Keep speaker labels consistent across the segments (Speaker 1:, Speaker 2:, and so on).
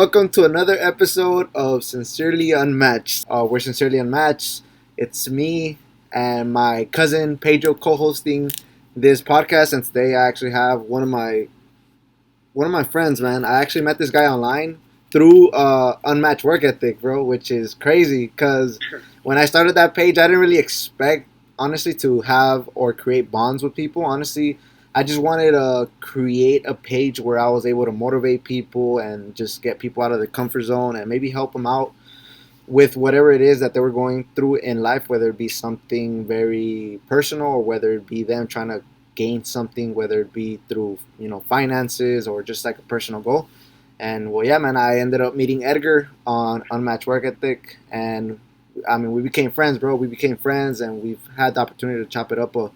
Speaker 1: Welcome to another episode of Sincerely Unmatched. We're Sincerely Unmatched. It's me and my cousin Pedro co-hosting this podcast, and today I actually have one of my friends. Man, I actually met this guy online through Unmatched Work Ethic, bro, which is crazy because when I started that page, I didn't really expect, honestly, to have or create bonds with people. Honestly, I just wanted to create a page where I was able to motivate people and just get people out of their comfort zone and maybe help them out with whatever it is that they were going through in life, whether it be something very personal or whether it be them trying to gain something, whether it be through finances or just like a personal goal. And well, yeah, man, I ended up meeting Edgar on Unmatched Work Ethic, and I mean, we became friends, bro. We became friends, and we've had the opportunity to chop it up a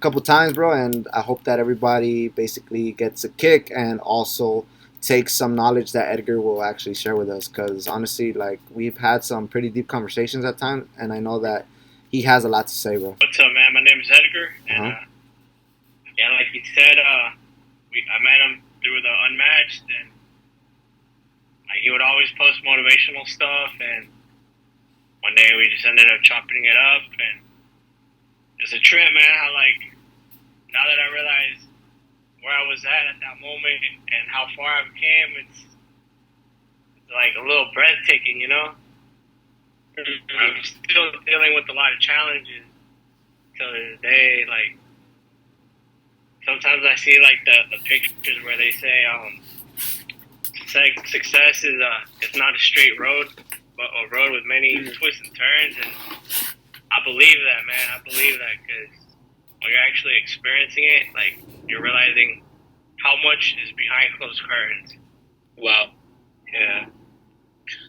Speaker 1: couple times, bro. And I hope that everybody basically gets a kick and also take some knowledge that Edgar will actually share with us. Because honestly, like we've had some pretty deep conversations at times, and I know that he has a lot to say, bro.
Speaker 2: What's up, man? My name is Edgar, and
Speaker 1: Uh-huh.
Speaker 2: yeah, like you said, I met him through the Unmatched, and he would always post motivational stuff. And one day we just ended up chopping it up, and it's a trip, man. How now that I realize where I was at that moment and how far I've came, it's like a little breathtaking, you know. I'm still dealing with a lot of challenges till this day. Like sometimes I see like the pictures where they say success is it's not a straight road, but a road with many twists and turns. And I believe that, man. I believe that because when you're actually experiencing it, like you're realizing how much is behind closed curtains.
Speaker 3: Wow,
Speaker 2: Yeah,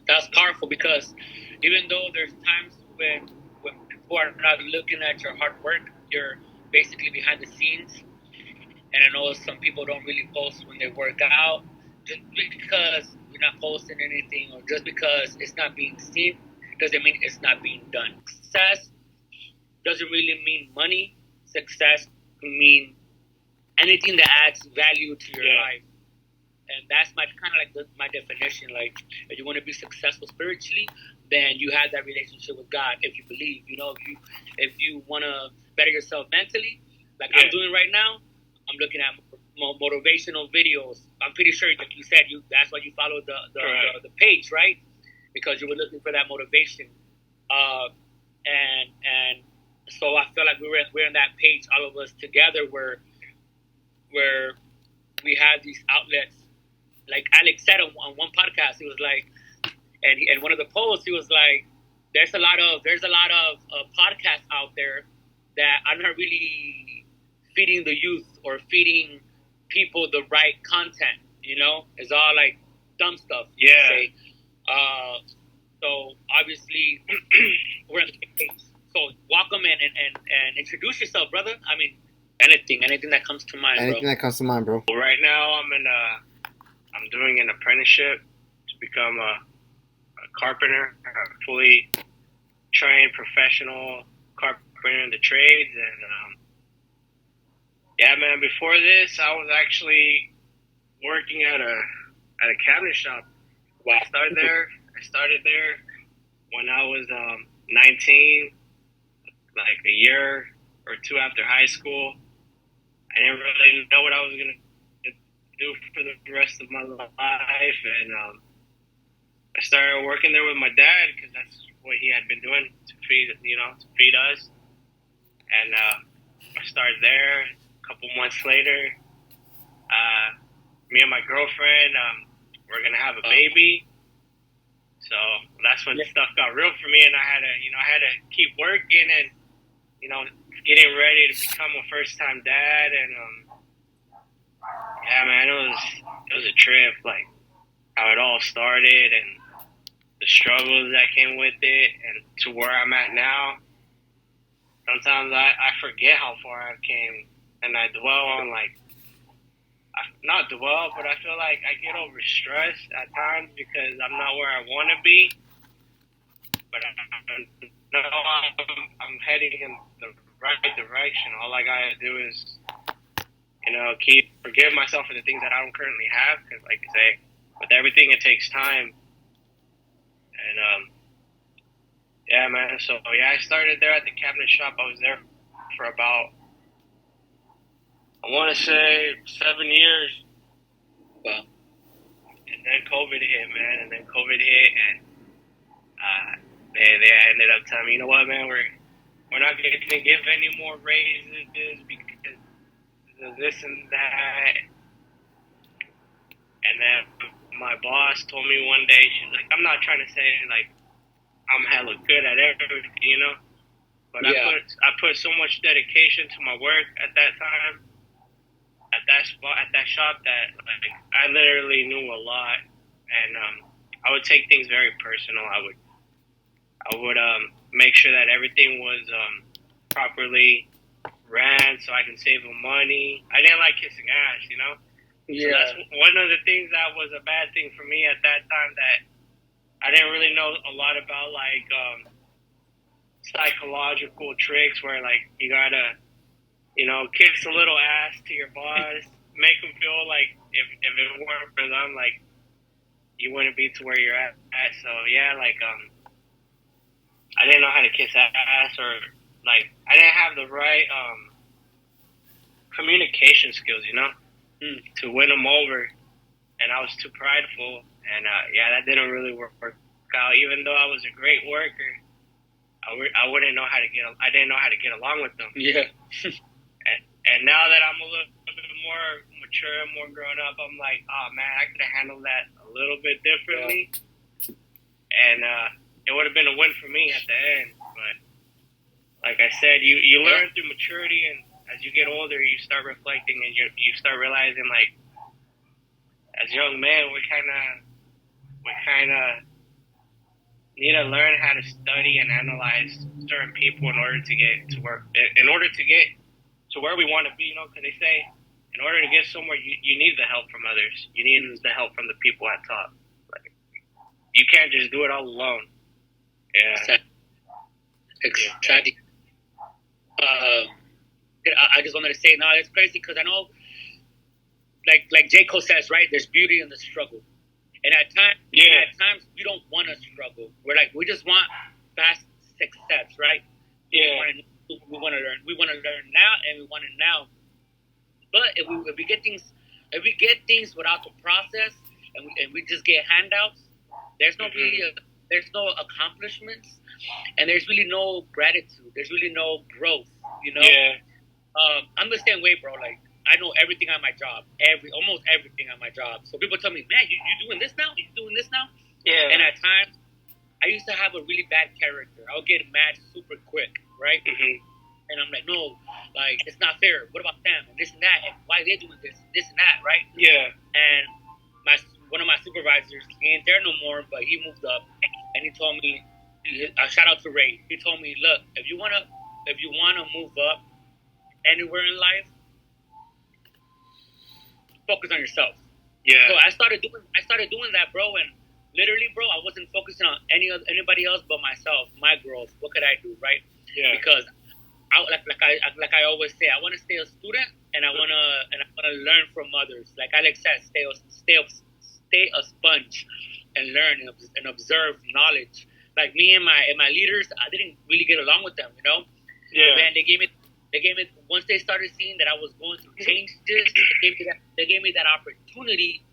Speaker 3: that's powerful because even though there's times when people are not looking at your hard work, you're basically behind the scenes. And I know some people don't really post when they work out just because you're not posting anything or just because it's not being seen doesn't mean it's not being done. Success doesn't really mean money. Success can mean anything that adds value to your life. And that's my kind of like my definition. Like, if you want to be successful spiritually, then you have that relationship with God. If you believe, if you want to better yourself mentally, like I'm doing right now, I'm looking at motivational videos. I'm pretty sure, like you said, that's why you followed the page, right? Because you were looking for that motivation. And so I feel like we're in that page, all of us together, where we have these outlets. Like Alex said on one podcast, he was like, and one of the posts, he was like, there's a lot of podcasts out there that are not really feeding the youth or feeding people the right content. It's all like dumb stuff.
Speaker 2: yeah.
Speaker 3: So obviously we're in the case. So welcome and introduce yourself, brother. I mean, anything that comes to mind,
Speaker 1: Anything
Speaker 3: bro.
Speaker 1: that comes to mind, bro.
Speaker 2: Well, right now I'm doing an apprenticeship to become a carpenter, a fully trained professional carpenter in the trades. And yeah, man, before this, I was actually working at a cabinet shop.
Speaker 3: Wow.
Speaker 2: I started there when I was 19, like a year or two after high school. I didn't really know what I was gonna do for the rest of my life, and I started working there with my dad because that's what he had been doing to feed us. And I started there. A couple months later, me and my girlfriend, we're gonna have a baby. So that's when stuff got real for me, and I had to keep working and getting ready to become a first-time dad. And yeah, man, it was a trip, like how it all started and the struggles that came with it, and to where I'm at now. Sometimes I forget how far I've came, and I dwell on not dwell, but I feel like I get overstressed at times because I'm not where I want to be. But I'm heading in the right direction. All I gotta do is, forgive myself for the things that I don't currently have. Because, like I say, with everything, it takes time. And yeah, man. So yeah, I started there at the cabinet shop. I was there for about, I want to say, 7 years.
Speaker 3: Wow.
Speaker 2: And then COVID hit, man. And then COVID hit, and uh, they ended up telling me, you know what, man, we're not going to give any more raises because of this and that. And then my boss told me one day, she's like, I'm not trying to say like I'm hella good at everything, you know, but
Speaker 3: Yeah.
Speaker 2: I put so much dedication to my work at that time, at that spot, at that shop, that like I literally knew a lot, and I would take things very personal. I would make sure that everything was properly ran so I can save them money. I didn't like kissing ass, you know. So
Speaker 3: Yeah.
Speaker 2: that's one of the things that was a bad thing for me at that time, that I didn't really know a lot about, like psychological tricks where like you gotta, you know, kiss a little ass to your boss, make them feel like if it weren't for them, like you wouldn't be to where you're at. So yeah, like I didn't know how to kiss ass, or like I didn't have the right communication skills, you know, to win them over, and I was too prideful, and yeah, that didn't really work out. Even though I was a great worker, I wouldn't know how to get. I didn't know how to get along with them.
Speaker 3: Yeah.
Speaker 2: And now that I'm a little bit more mature, more grown up, I'm like, oh man, I could have handled that a little bit differently, and it would have been a win for me at the end. But like I said, you learn through maturity, and as you get older, you start reflecting, and you start realizing, like, as young men, we kind of need to learn how to study and analyze certain people in order to get to where we want to be. You know, because they say in order to get somewhere, you need the help from others. You need the help from the people at top. Like, you can't just do it all alone. Yeah.
Speaker 3: Exactly. I just wanted to say, no, it's crazy because I know, like J. Cole says, right? There's beauty in the struggle, and at times we don't want to struggle. We're like, we just want fast success, right?
Speaker 2: Yeah.
Speaker 3: We want to learn. We want to learn now, and we want it now. But if we get things without the process, and we just get handouts, there's no there's no accomplishments, and there's really no gratitude. There's really no growth. You know.
Speaker 2: Yeah.
Speaker 3: I'm the same way, bro. Like, I know everything on my job, almost everything on my job. So people tell me, man, you doing this now? You doing this now?
Speaker 2: Yeah.
Speaker 3: And at times, I used to have a really bad character. I would get mad super quick, right? And I'm like, no, like, it's not fair. What about them? And this and that. And why are they doing this and that, right?
Speaker 2: Yeah.
Speaker 3: And one of my supervisors, he ain't there no more, but he moved up, and he told me, shout out to Ray. He told me, look, if you wanna move up anywhere in life, focus on yourself.
Speaker 2: Yeah.
Speaker 3: So I started doing that, bro, and literally, bro, I wasn't focusing on anybody else but myself, my growth. What could I do, right?
Speaker 2: Yeah.
Speaker 3: Because like I always say, I want to stay a student, and I wanna learn from others. Like Alex said, stay a sponge and learn and observe knowledge. Like me and my leaders, I didn't really get along with them, you know.
Speaker 2: Yeah.
Speaker 3: Man, they gave me once they started seeing that I was going through changes. They gave me that opportunity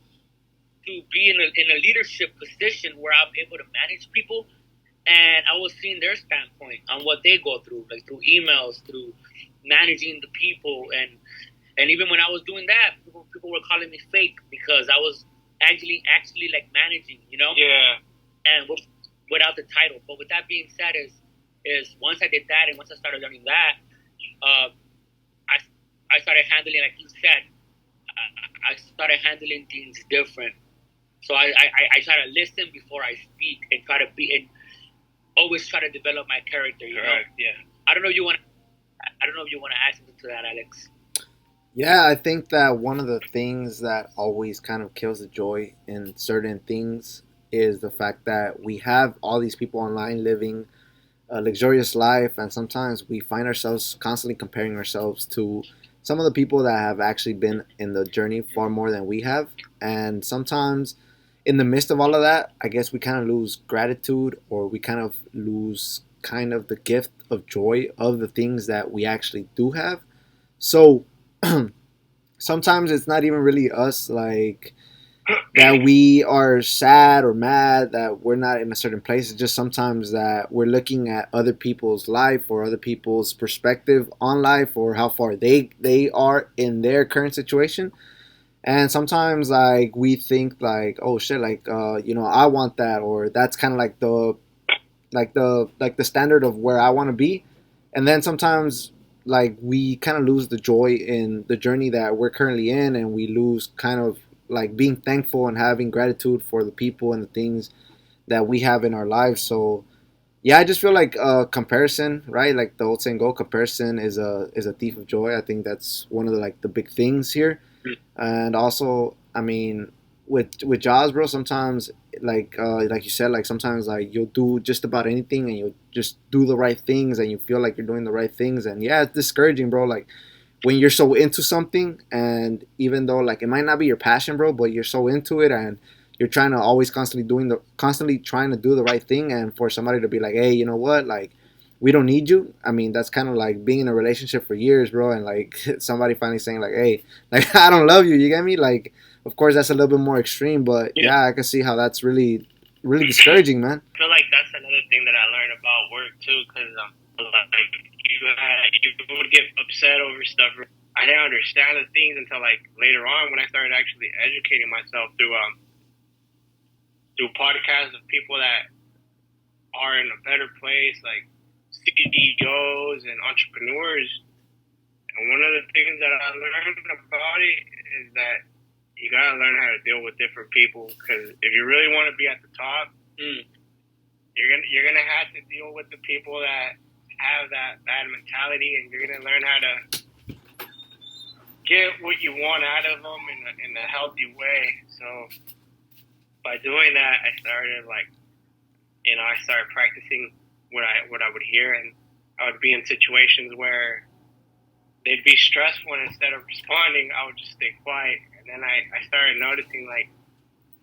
Speaker 3: to be in a leadership position where I'm able to manage people, and I was seeing their standpoint on what they go through, like through emails, through managing the people, and even when I was doing that, people were calling me fake because I was actually like managing, you know.
Speaker 2: Yeah.
Speaker 3: And without the title. But with that being said, is once I did that and once I started learning that, I started handling, like you said, I started handling things different. So I try to listen before I speak and try to be and always try to develop my character. You know?
Speaker 2: Yeah.
Speaker 3: I don't know if you want to add something to that, Alex.
Speaker 1: Yeah, I think that one of the things that always kind of kills the joy in certain things is the fact that we have all these people online living a luxurious life, and sometimes we find ourselves constantly comparing ourselves to some of the people that have actually been in the journey far more than we have. And sometimes in the midst of all of that, I guess we kind of lose gratitude, or we kind of lose kind of the gift of joy of the things that we actually do have. So sometimes it's not even really us, like, that we are sad or mad that we're not in a certain place. It's just sometimes that we're looking at other people's life or other people's perspective on life, or how far they are in their current situation. And sometimes, like, we think like, oh shit, like, I want that, or that's kind of like the standard of where I want to be. And then sometimes, like, we kind of lose the joy in the journey that we're currently in, and we lose kind of like being thankful and having gratitude for the people and the things that we have in our lives. So yeah, I just feel like comparison, right? Like the old saying, "Go comparison is a thief of joy." I think that's one of the, like, the big things here. And also, I mean, with jobs, bro, sometimes, like you said, like, sometimes, like, you'll do just about anything, and you'll just do the right things, and you feel like you're doing the right things. And yeah, it's discouraging, bro, like, when you're so into something, and even though, like, it might not be your passion, bro, but you're so into it, and you're trying to always constantly trying to do the right thing, and for somebody to be like, hey, you know what, like, we don't need you. I mean, that's kind of like being in a relationship for years, bro, and, like, somebody finally saying, like, hey, like, I don't love you. You get me? Like, of course, that's a little bit more extreme, but
Speaker 2: Yeah.
Speaker 1: yeah, I can see how that's really, really discouraging, man.
Speaker 2: I feel like that's another thing that I learned about work too, because like you would get upset over stuff. I didn't understand the things until like later on when I started actually educating myself through podcasts of people that are in a better place, like CEOs and entrepreneurs. And one of the things that I learned about it is that you gotta learn how to deal with different people, because if you really want to be at the top, you're gonna have to deal with the people that have that bad mentality, and you're gonna learn how to get what you want out of them in a healthy way. So by doing that, I started I started practicing what I would hear, and I would be in situations where they'd be stressful, and instead of responding, I would just stay quiet. And then I started noticing, like,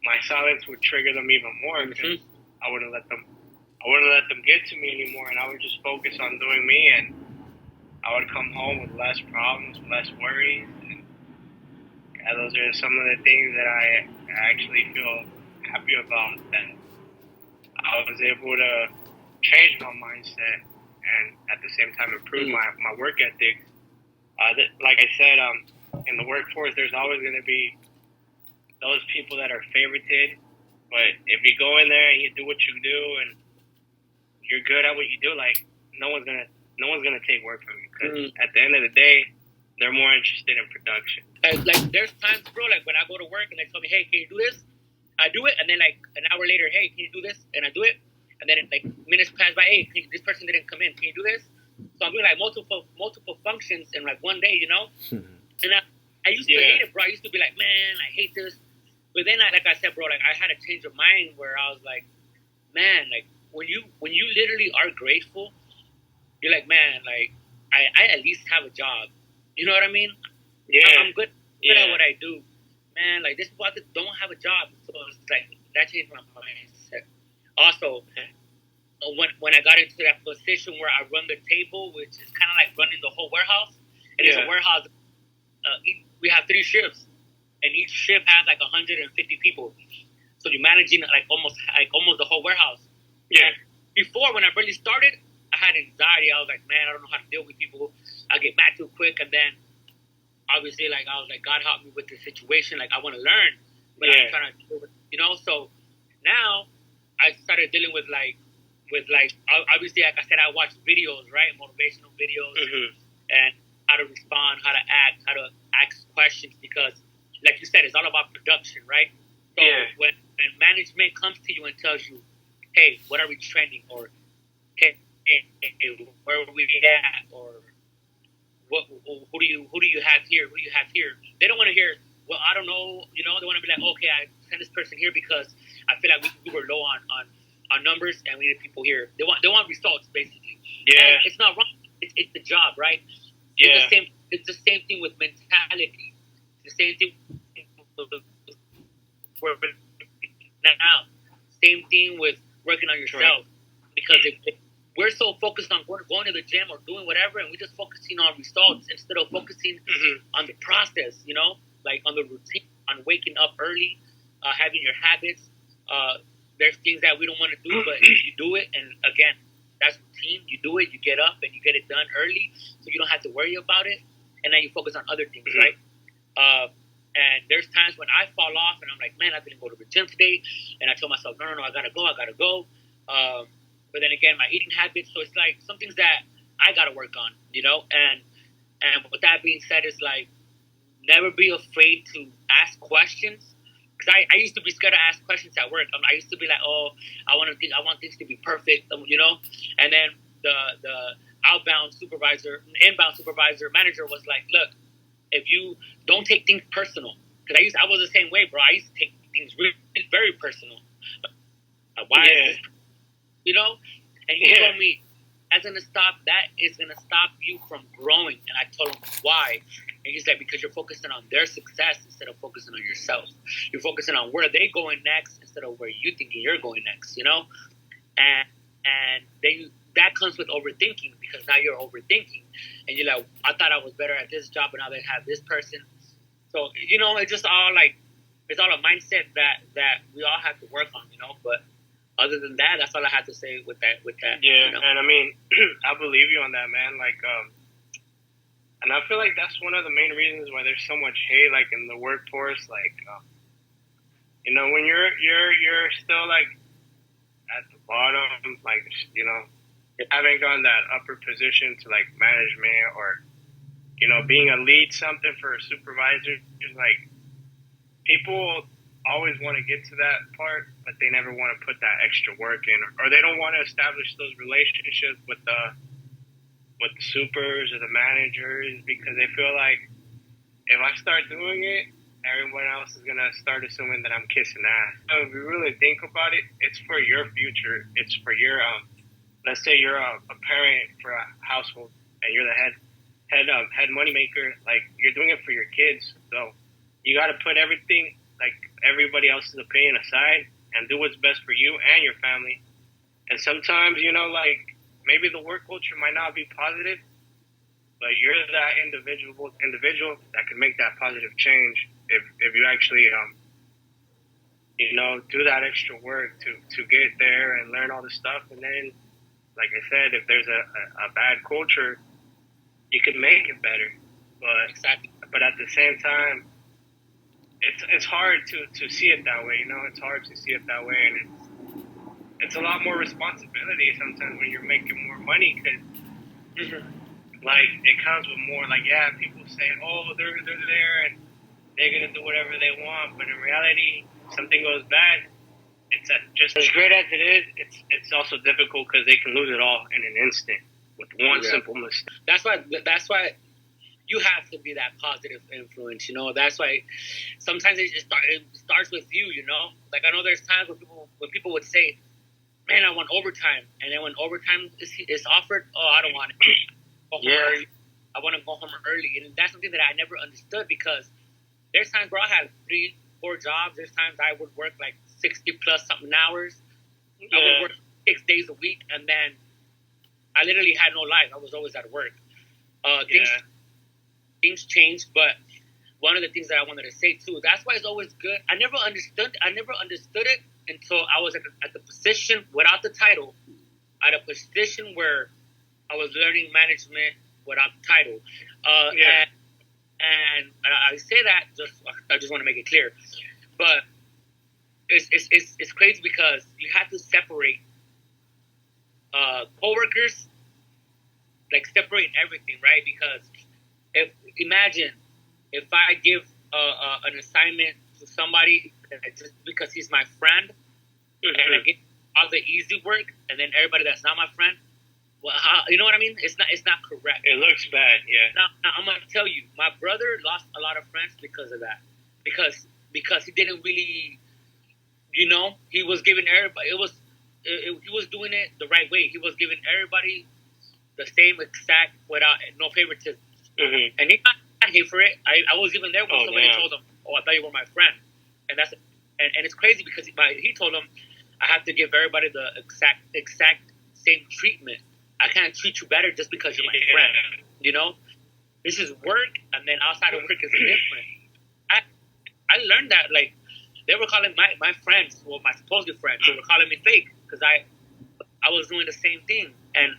Speaker 2: my silence would trigger them even more, because I wouldn't let them get to me anymore, and I would just focus on doing me, and I would come home with less problems, less worries. And those are some of the things that I actually feel happy about, that I was able to change my mindset and at the same time improve my work ethic. Like I said, in the workforce, there's always going to be those people that are favorited. But if you go in there and you do what you do, and you're good at what you do, like, no one's gonna take work from you, because at the end of the day, they're more interested in production.
Speaker 3: Like there's times, bro, like when I go to work and they tell me, hey, can you do this? I do it, and then like an hour later, hey, can you do this? And I do it, and then like minutes pass by, hey, this person didn't come in, can you do this? So I'm doing like multiple functions in like one day, you know. And I used to hate it, bro. I used to be like, man, I hate this. But then, like I said, bro, like I had a change of mind where I was like, man, like when you literally are grateful, you're like, man, like I at least have a job. You know what I mean?
Speaker 2: Yeah.
Speaker 3: I'm good at what I do. Man, like this people out there don't have a job. So it's like that changed my mindset. Also, when I got into that position where I run the table, which is kind of like running the whole warehouse, and it's a warehouse. We have 3 shifts, and each shift has like 150 people. So you're managing like almost the whole warehouse.
Speaker 2: Yeah.
Speaker 3: And before, when I really started, I had anxiety. I was like, man, I don't know how to deal with people. I get mad too quick, and then obviously, like I was like, God help me with the situation. Like I want to learn, but I'm trying to deal with, So now I started dealing with obviously, like I said, I watch videos, right, motivational videos, and how to respond, how to act, how to ask questions, because, like you said, it's all about production, right? So when management comes to you and tells you, hey, what are we trending, or hey, where are we at, or who do you have here? Who do you have here? They don't want to hear, well, I don't know, They want to be like, okay, I sent this person here because I feel like we were low on numbers and we needed people here. They want results, basically.
Speaker 2: Yeah.
Speaker 3: And it's not wrong. It's the job, right?
Speaker 2: Yeah.
Speaker 3: It's the same thing with mentality. It's the same thing where Now, same thing with working on yourself, because if we're so focused on going to the gym or doing whatever, and we're just focusing on results instead of focusing on the process, you know, like on the routine, on waking up early, having your habits. There's things that we don't want to do, but you do it, and again, that's routine. You do it, you get up, and you get it done early, so you don't have to worry about it, and then you focus on other things, right? And there's times when I fall off, and I'm like, man, I didn't go to the gym today, and I tell myself, no, I gotta go. But then again, my eating habits. So it's like some things that I gotta work on, you know. And with that being said, it's like never be afraid to ask questions. Because I used to be scared to ask questions at work. I used to be like, oh, I want things to be perfect, you know. And then the inbound supervisor, manager was like, look, if you don't take things personal, because I was the same way, bro. I used to take things really very personal. Why is this, you know? And he told me, that's gonna stop. That is gonna stop you from growing. And I told him why. And he's like, because you're focusing on their success instead of focusing on yourself. You're focusing on where they're going next instead of where you thinking you're going next. You know, and then that comes with overthinking, because now you're overthinking, and you're like, I thought I was better at this job, but now they have this person. So you know, it's just all like it's all a mindset that we all have to work on. You know, but. Other than that, that's all I have to say with that.
Speaker 2: Yeah,
Speaker 3: you know?
Speaker 2: And I mean, I believe you on that, man. Like, and I feel like that's one of the main reasons why there's so much hate, like in the workforce. Like, you know, when you're still like at the bottom, like, you know, haven't gotten that upper position to like management, or you know, being a lead something for a supervisor, just like people always want to get to that part, but they never want to put that extra work in, or they don't want to establish those relationships with the supers or the managers, because they feel like if I start doing it, everyone else is gonna start assuming that I'm kissing ass. So if you really think about it, it's for your future. It's for your let's say you're a parent for a household and you're the head moneymaker. Like, you're doing it for your kids, so you got to put everything, like everybody else's opinion, aside and do what's best for you and your family. And sometimes, you know, like maybe the work culture might not be positive, but you're that individual that can make that positive change if you actually you know, do that extra work to get there and learn all this stuff. And then, like I said, if there's a bad culture, you can make it better. But at the same time, it's hard to see it that way. You know, it's hard to see it that way, and it's a lot more responsibility sometimes when you're making more money, because like it comes with more. Like, yeah, people say, oh, they're there and they're gonna do whatever they want, but in reality, if something goes bad, it's just as great as it is. It's also difficult because they can lose it all in an instant with one simple mistake.
Speaker 3: That's why you have to be that positive influence. You know, that's why sometimes it starts with you. You know, like I know there's times when people would say, "Man, I want overtime," and then when overtime is offered, oh, I don't want it. Early. I want to go home early, and that's something that I never understood, because there's times where I had 3-4 jobs. There's times I would work like 60 plus something hours. I would work 6 days a week, and then I literally had no life. I was always at work. Things changed, but one of the things that I wanted to say too, that's why it's always good. I never understood it until I was at the position without the title, at a position where I was learning management without the title. And I say that I just want to make it clear, but it's crazy because you have to separate coworkers, like separate everything, right? Because imagine if I give an assignment to somebody just because he's my friend, and I get all the easy work, and then everybody that's not my friend, well, you know what I mean? It's not correct.
Speaker 2: It looks bad, yeah.
Speaker 3: Now I'm gonna tell you, my brother lost a lot of friends because of that, because he didn't really, you know, he was giving everybody. He was doing it the right way. He was giving everybody the same exact without no favoritism. And he got hate for it. I was even there when somebody told him, "Oh, I thought you were my friend," and that's and it's crazy because he told him, I have to give everybody the exact same treatment. I can't treat you better just because you're my friend. You know, this is work, and then outside of work is different. I learned that, like, they were calling my friends, well, my supposed friends, they were calling me fake because I was doing the same thing. And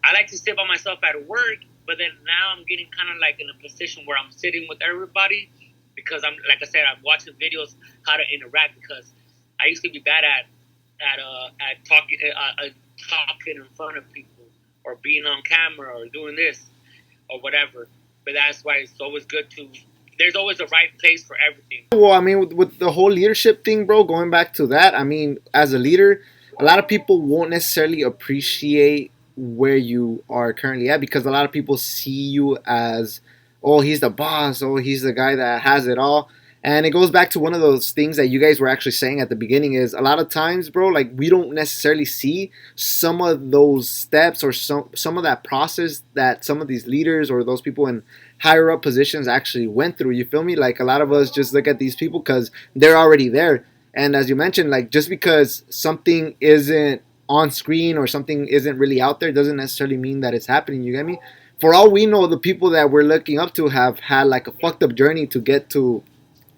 Speaker 3: I like to sit by myself at work, but then now I'm getting kind of like in a position where I'm sitting with everybody because I'm, like I said, I'm watching videos how to interact, because I used to be bad at talking in front of people or being on camera or doing this or whatever. But that's why it's always good to. There's always a right place for everything.
Speaker 1: Well, I mean, with the whole leadership thing, bro, going back to that, I mean, as a leader, a lot of people won't necessarily appreciate where you are currently at because a lot of people see you as, oh, he's the boss, oh, he's the guy that has it all. And it goes back to one of those things that you guys were actually saying at the beginning is a lot of times, bro, like we don't necessarily see some of those steps or some of that process that some of these leaders or those people in higher up positions actually went through. You feel me? Like a lot of us just look at these people because they're already there. And as you mentioned, like just because something isn't on screen or something isn't really out there doesn't necessarily mean that it's happening. You get me? For all we know, the people that we're looking up to have had like a fucked up journey to get to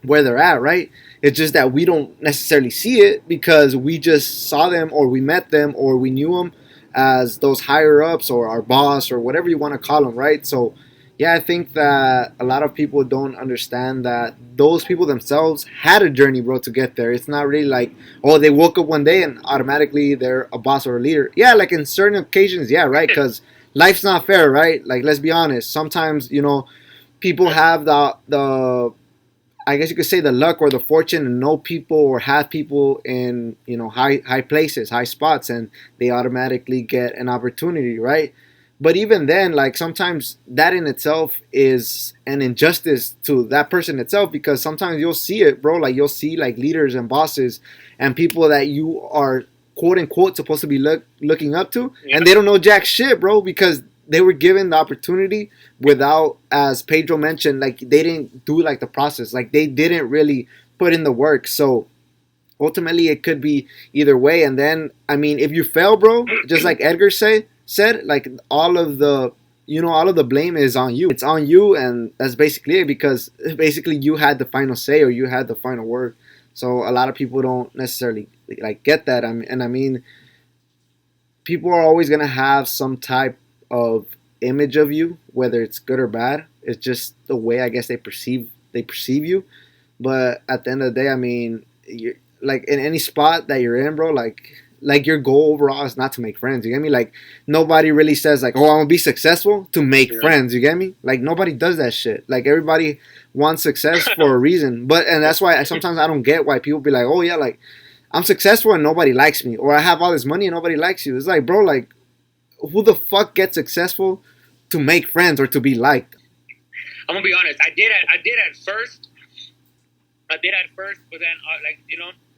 Speaker 1: where they're at, right? It's just that we don't necessarily see it because we just saw them or we met them or we knew them as those higher ups or our boss or whatever you want to call them, right? So, yeah, I think that a lot of people don't understand that those people themselves had a journey, bro, to get there. It's not really like, oh, they woke up one day and automatically they're a boss or a leader. Yeah, like in certain occasions, yeah, right? Because life's not fair, right? Like, let's be honest. Sometimes, people have the I guess you could say the luck or the fortune to know people or have people in high places, high spots, and they automatically get an opportunity, right? But even then, like sometimes that in itself is an injustice to that person itself because sometimes you'll see it, bro. Like you'll see like leaders and bosses and people that you are quote unquote supposed to be looking up to, and they don't know jack shit, bro, because they were given the opportunity without, as Pedro mentioned, like they didn't do like the process, like they didn't really put in the work. So ultimately, it could be either way. And then, I mean, if you fail, bro, just like Edgar said, like all of the blame is on you. It's on you, and that's basically it because basically you had the final say or you had the final word. So a lot of people don't necessarily like get that. I mean, people are always gonna have some type of image of you, whether it's good or bad. It's just the way I guess they perceive you. But at the end of the day, I mean, you're, like in any spot that you're in, bro, like your goal overall is not to make friends. You get me? Like nobody really says like, oh, I'm gonna be successful to make friends. You get me? Like nobody does that shit. Like everybody wants success for a reason. And that's why sometimes I don't get why people be like, oh yeah, like I'm successful and nobody likes me, or I have all this money and nobody likes you. It's like, bro, like who the fuck gets successful to make friends or to be liked?
Speaker 3: I'm gonna be honest. I did at first. But then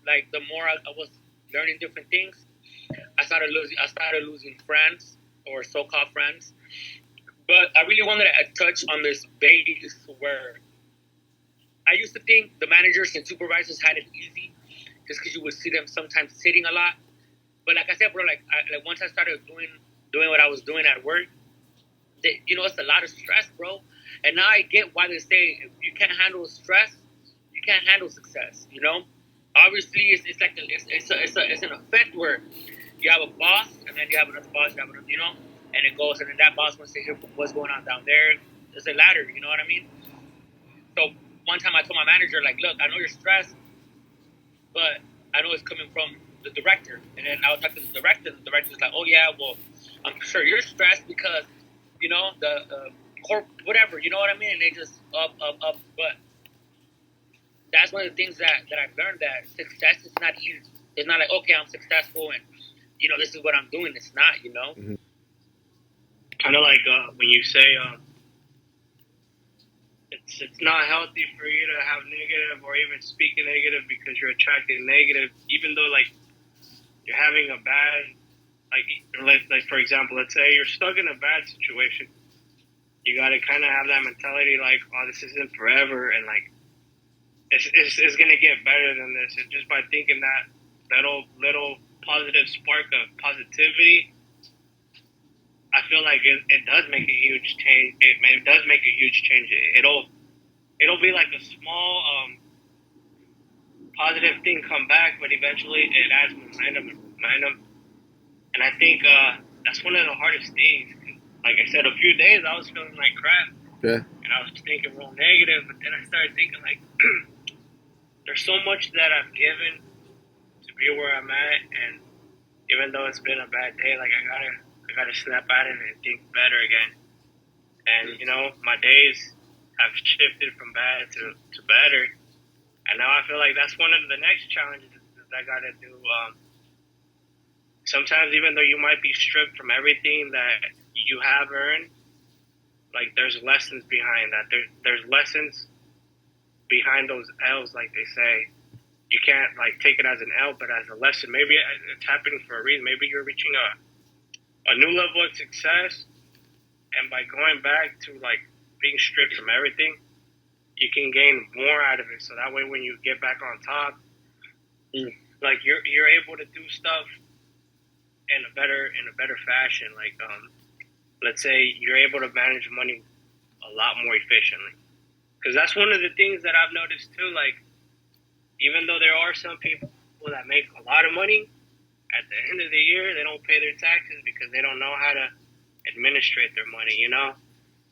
Speaker 3: like the more I was learning different things, I started losing friends or so-called friends. But I really wanted to touch on this base where I used to think the managers and supervisors had it easy, just because you would see them sometimes sitting a lot. But like I said, bro, like once I started doing what I was doing at work, it's a lot of stress, bro. And now I get why they say if you can't handle stress, you can't handle success. Obviously it's like it's an effect where you have a boss and then you have another boss, and it goes, and then that boss wants to hear what's going on down there. It's a ladder, you know what I mean? So one time I told my manager, like, look, I know you're stressed, but I know it's coming from the director. And then I was talking to the director, and the director's like, oh yeah, well, I'm sure you're stressed because, the corp, whatever, you know what I mean? And they just up. But that's one of the things that I've learned, that success is not easy. It's not like, okay, I'm successful and, this is what I'm doing. It's not.
Speaker 1: Mm-hmm.
Speaker 2: Kind of like when you say it's not healthy for you to have negative or even speak negative because you're attracting negative, even though like you're having a bad, like for example, let's say you're stuck in a bad situation. You got to kind of have that mentality like, oh, this isn't forever, and like it's gonna get better than this. And just by thinking that little positive spark of positivity, I feel like it does make a huge change. It does make a huge change. It'll be like a small positive thing come back, but eventually it adds momentum and momentum. And I think that's one of the hardest things. Like I said, a few days I was feeling like crap,
Speaker 1: Yeah.
Speaker 2: and I was thinking real negative. But then I started thinking like, there's so much that I've given to be where I'm at, and even though it's been a bad day, like I gotta snap at it and think better again. And my days have shifted from bad to better, and now I feel like that's one of the next challenges that I gotta do. Sometimes, even though you might be stripped from everything that you have earned, like there's lessons behind that. There's lessons behind those L's, like they say. You can't like take it as an L, but as a lesson. Maybe it's happening for a reason. Maybe you're reaching a new level of success, and by going back to like being stripped from everything, you can gain more out of it. So that way, when you get back on top, like you're able to do stuff in a better fashion. Like let's say you're able to manage money a lot more efficiently, because that's one of the things that I've noticed too. Like even though there are some people that make a lot of money, at the end of the year they don't pay their taxes because they don't know how to administrate their money.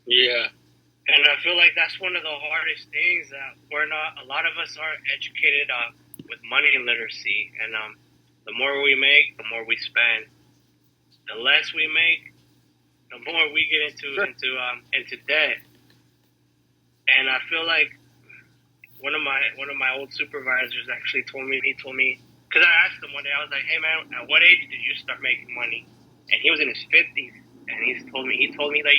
Speaker 3: Yeah.
Speaker 2: And I feel like that's one of the hardest things that a lot of us aren't educated with money literacy. And the more we make, the more we spend. The less we make, the more we get into debt. And I feel like one of my old supervisors actually told me, because I asked him one day, I was like, hey man, at what age did you start making money? And he was in his 50s, and he told me that,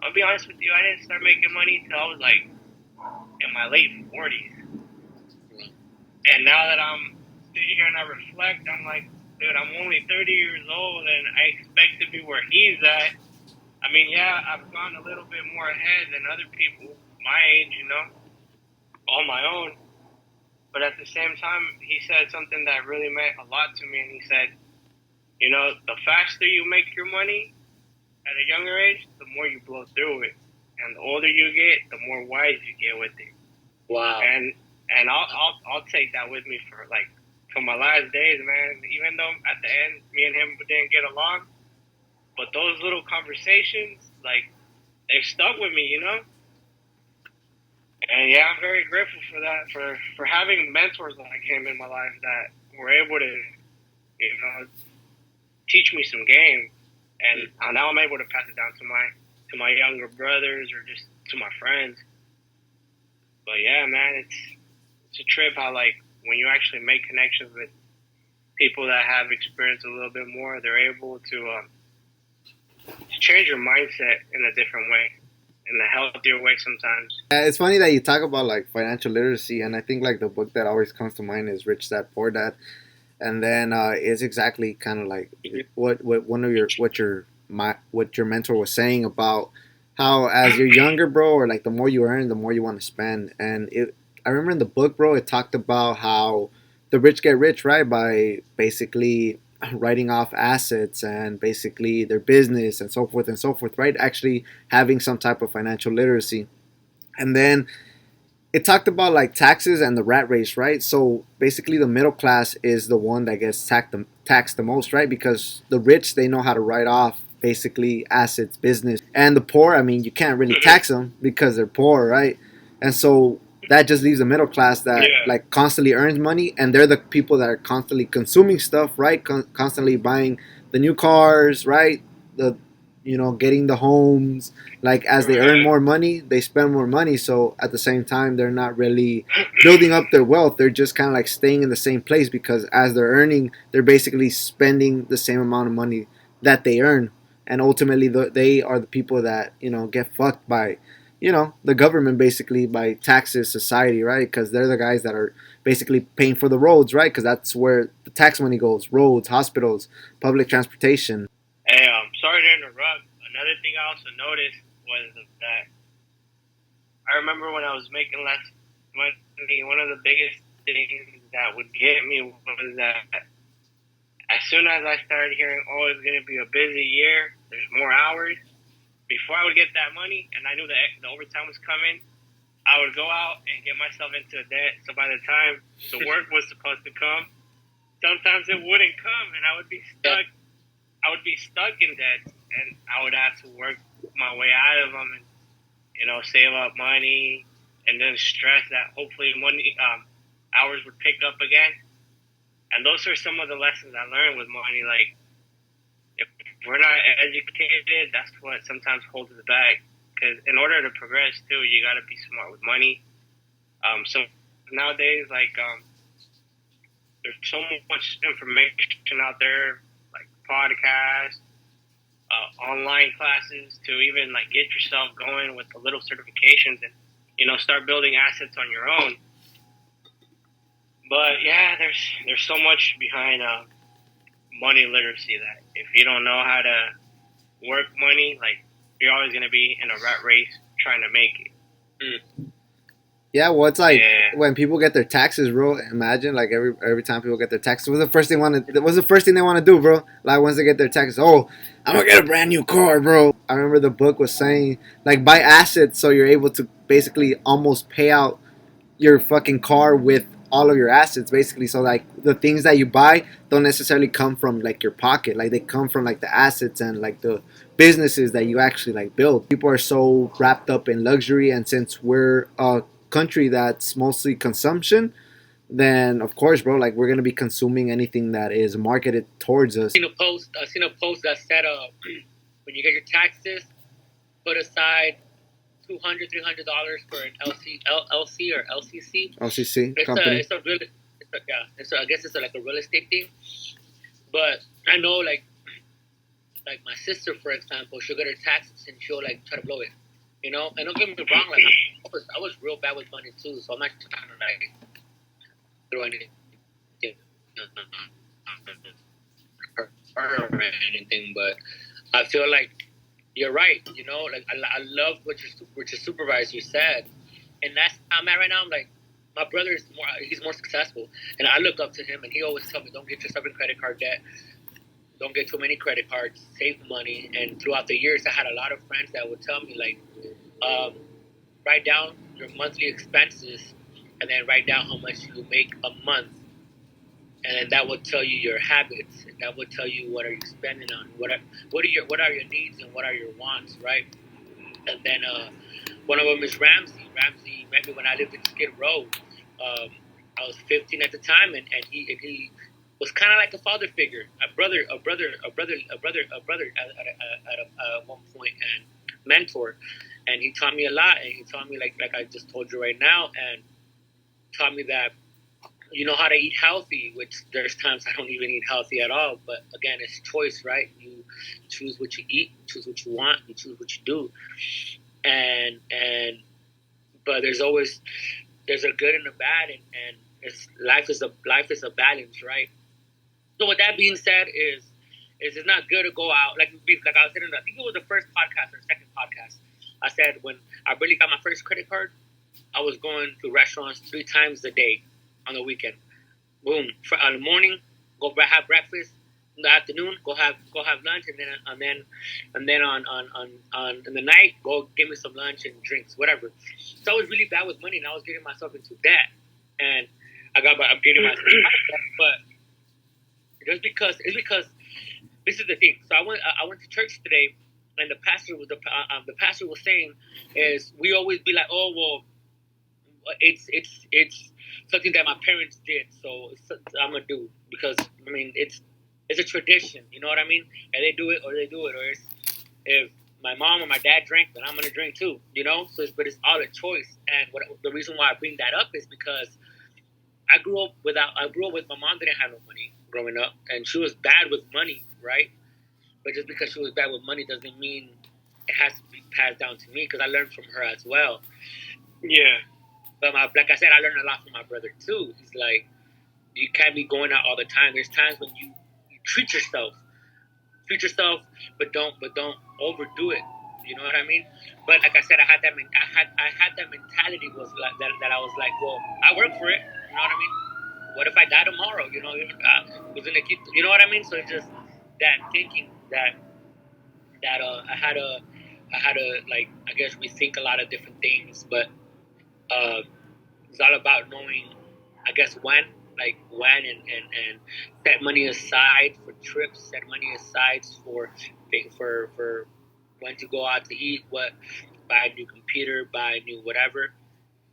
Speaker 2: I'll be honest with you, I didn't start making money until I was like in my late 40s. And now that I'm sitting here and I reflect, I'm like, dude, I'm only 30 years old and I expect to be where he's at. I mean, yeah, I've gone a little bit more ahead than other people my age, on my own. But at the same time, he said something that really meant a lot to me. And he said, the faster you make your money at a younger age, the more you blow through it. And the older you get, the more wise you get with it.
Speaker 3: Wow.
Speaker 2: And I'll take that with me for my last days, man. Even though at the end, me and him didn't get along, but those little conversations, like, they stuck with me, And yeah, I'm very grateful for that, for having mentors like him in my life that were able to, teach me some game, and now I'm able to pass it down to my younger brothers or just to my friends. But yeah, man, it's a trip how like when you actually make connections with people that have experienced a little bit more, they're able to change your mindset in a different way, in a healthier way sometimes.
Speaker 1: It's funny that you talk about like financial literacy, and I think like the book that always comes to mind is Rich Dad Poor Dad, and then it's exactly kind of like what one of your what your mentor was saying about how as you're younger, bro, or like the more you earn, the more you want to spend. And I remember in the book, bro, it talked about how the rich get rich, right, by basically writing off assets and basically their business and so forth, right? Actually having some type of financial literacy. And then it talked about like taxes and the rat race, right? So basically, the middle class is the one that gets taxed the most, right? Because the rich, they know how to write off basically assets, business, and the poor. I mean, you can't really tax them because they're poor, right? And so that just leaves the middle class that like constantly earns money, and they're the people that are constantly consuming stuff, right? Constantly buying the new cars, right? The getting the homes, like as they earn more money, they spend more money. So at the same time, they're not really building up their wealth. They're just kind of like staying in the same place because as they're earning, they're basically spending the same amount of money that they earn. And ultimately, they are the people that get fucked by the government, basically by taxes, society, right? Because they're the guys that are basically paying for the roads, right? Because that's where the tax money goes: roads, hospitals, public transportation.
Speaker 2: Hey, sorry to interrupt. Another thing I also noticed was that I remember when I was making less money, one of the biggest things that would get me was that as soon as I started hearing, oh, it's going to be a busy year, there's more hours, before I would get that money and I knew that the overtime was coming, I would go out and get myself into debt. So by the time the work was supposed to come, sometimes it wouldn't come and I would be stuck. I would be stuck in debt and I would have to work my way out of them and, save up money and then stress that hopefully money, hours would pick up again. And those are some of the lessons I learned with money. Like, if we're not educated, that's what sometimes holds us back. Because in order to progress, too, you got to be smart with money. So nowadays, there's so much information out there, like podcasts, online classes, to even like get yourself going with the little certifications and start building assets on your own. But yeah, there's so much behind money literacy that if you don't know how to work money, like you're always gonna be in a rat race trying to make it.
Speaker 1: Yeah, well, it's like when people get their taxes, bro. Imagine like every time people get their taxes, what's the first thing they want to do, bro? Like once they get their taxes, oh, I'm gonna get a brand new car, bro. I remember the book was saying like buy assets so you're able to basically almost pay out your fucking car with all of your assets, basically. So like the things that you buy don't necessarily come from like your pocket, like they come from like the assets and like the businesses that you actually like build. People are so wrapped up in luxury, and since we're a country that's mostly consumption, then of course, bro, like we're gonna be consuming anything that is marketed towards us.
Speaker 3: I seen a post that said, when you get your taxes, put aside $200-$300 for an LC or LCC.
Speaker 1: LCC company.
Speaker 3: I guess it's like a real estate thing. But I know, like my sister, for example, she'll get her taxes and she'll like try to blow it. And don't get me wrong, like I was real bad with money too, so I'm not trying to like throw anything or anything, but I feel like you're right. Like I love what your supervisor said, and that's how I'm at right now. I'm like, my brother is he's more successful, and I look up to him, and he always tells me, don't get yourself in credit card debt. Don't get too many credit cards. Save money. And throughout the years, I had a lot of friends that would tell me, like, write down your monthly expenses and then write down how much you make a month. And then that would tell you your habits. And that would tell you what are you spending on. What are your needs and what are your wants, right? And then one of them is Ramsey. Ramsey met me when I lived in Skid Row. I was 15 at the time, and he was kind of like a father figure, a brother at one point, and mentor. And he taught me a lot, and he taught me like I just told you right now, and taught me that you know how to eat healthy, which there's times I don't even eat healthy at all. But again, it's choice, right? You choose what you eat, you choose what you want, you choose what you do, but there's a good and a bad, and life is a balance, right? So with that being said, is it's not good to go out like I was saying. I think it was the first podcast or second podcast. I said when I really got my first credit card, I was going to restaurants 3 times a day on the weekend. Boom! In the morning, go have breakfast. In the afternoon, go have lunch, and then on in the night, go give me some lunch and drinks, whatever. So I was really bad with money, and I was getting myself into debt, and I'm getting myself out of debt, but it's because this is the thing. So I went to church today, and the pastor was saying is we always be like, oh well, it's something that my parents did, so I'm gonna do because I mean it's a tradition, you know what I mean? And they do it, or if my mom or my dad drank, then I'm gonna drink too, but it's all a choice. And the reason why I bring that up is because I grew up with my mom didn't have no money growing up, and she was bad with money, right? But just because she was bad with money doesn't mean it has to be passed down to me, because I learned from her as well.
Speaker 2: Yeah.
Speaker 3: But like I said, I learned a lot from my brother too. He's like, you can't be going out all the time. There's times when you treat yourself, but don't overdo it. You know what I mean? But like I said, I had that mentality was like, that I was like, well, I work for it. You know what I mean? What if I die tomorrow? You know, who's gonna keep? You know what I mean? So it's just that thinking that I had to like, I guess rethink a lot of different things, but uh, it's all about knowing, I guess, when and set money aside for trips, set money aside for when to go out to eat, what buy a new computer, buy a new whatever.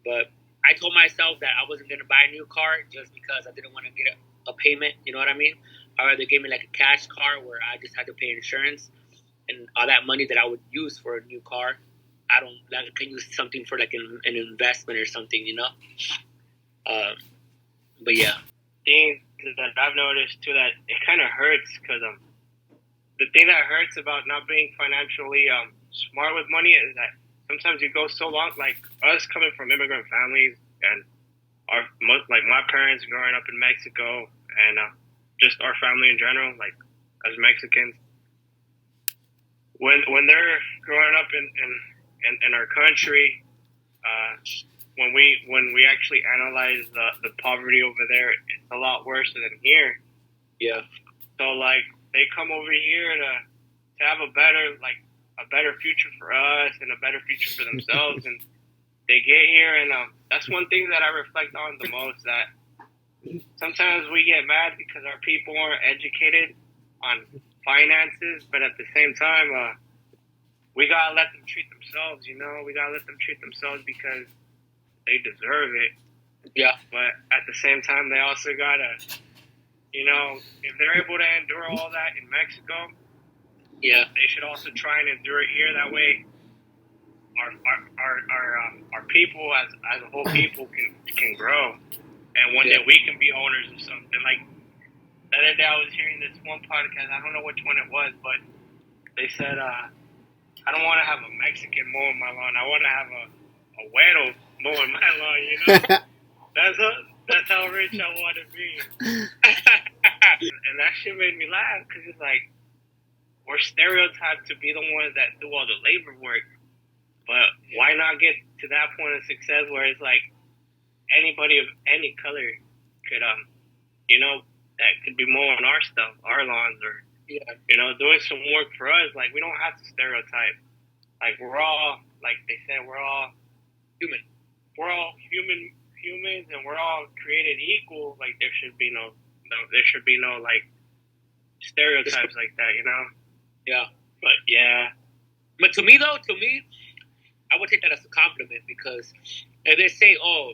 Speaker 3: But I told myself that I wasn't gonna buy a new car just because I didn't want to get a payment. You know what I mean? Or they gave me like a cash car where I just had to pay insurance and all that money that I would use for a new car. I don't like I can use something for like an investment or something, you know. But yeah,
Speaker 2: Thing that I've noticed too that it kind of hurts because the thing that hurts about not being financially smart with money is that sometimes you go so long, like us coming from immigrant families and like my parents growing up in Mexico and just our family in general, like as Mexicans, when they're growing up in our country, uh, when we actually analyze the poverty over there, it's a lot worse than here.
Speaker 3: yeah,
Speaker 2: So like they come over here to have a better future for us and a better future for themselves, and they get here and that's one thing that I reflect on the most. That sometimes we get mad because our people aren't educated on finances, but at the same time, we gotta let them treat themselves. You know, we gotta let them treat themselves because they deserve it.
Speaker 3: yeah,
Speaker 2: But at the same time, they also gotta, you know, if they're able to endure all that in Mexico,
Speaker 3: yeah.
Speaker 2: they should also try and endure it here. That way, our people as a whole people can grow, and one day we can be owners of something. Like the other day, I was hearing this one podcast. I don't know which one it was, but they said, I don't want to have a Mexican mowing my lawn. I want to have a güero mowing my lawn. You know, that's how rich I want to be. And that shit made me laugh because it's like we're stereotyped to be the ones that do all the labor work. But why not get to that point of success where it's like anybody of any color could you know, that could be mowing our stuff, our lawns, or you know, doing some work for us. Like we don't have to stereotype. Like we're all, like they said, we're all
Speaker 3: human.
Speaker 2: We're all humans, and we're all created equal. Like there should be no like stereotypes like that, you know.
Speaker 3: Yeah.
Speaker 2: But yeah.
Speaker 3: But to me, I would take that as a compliment because if they say, "Oh,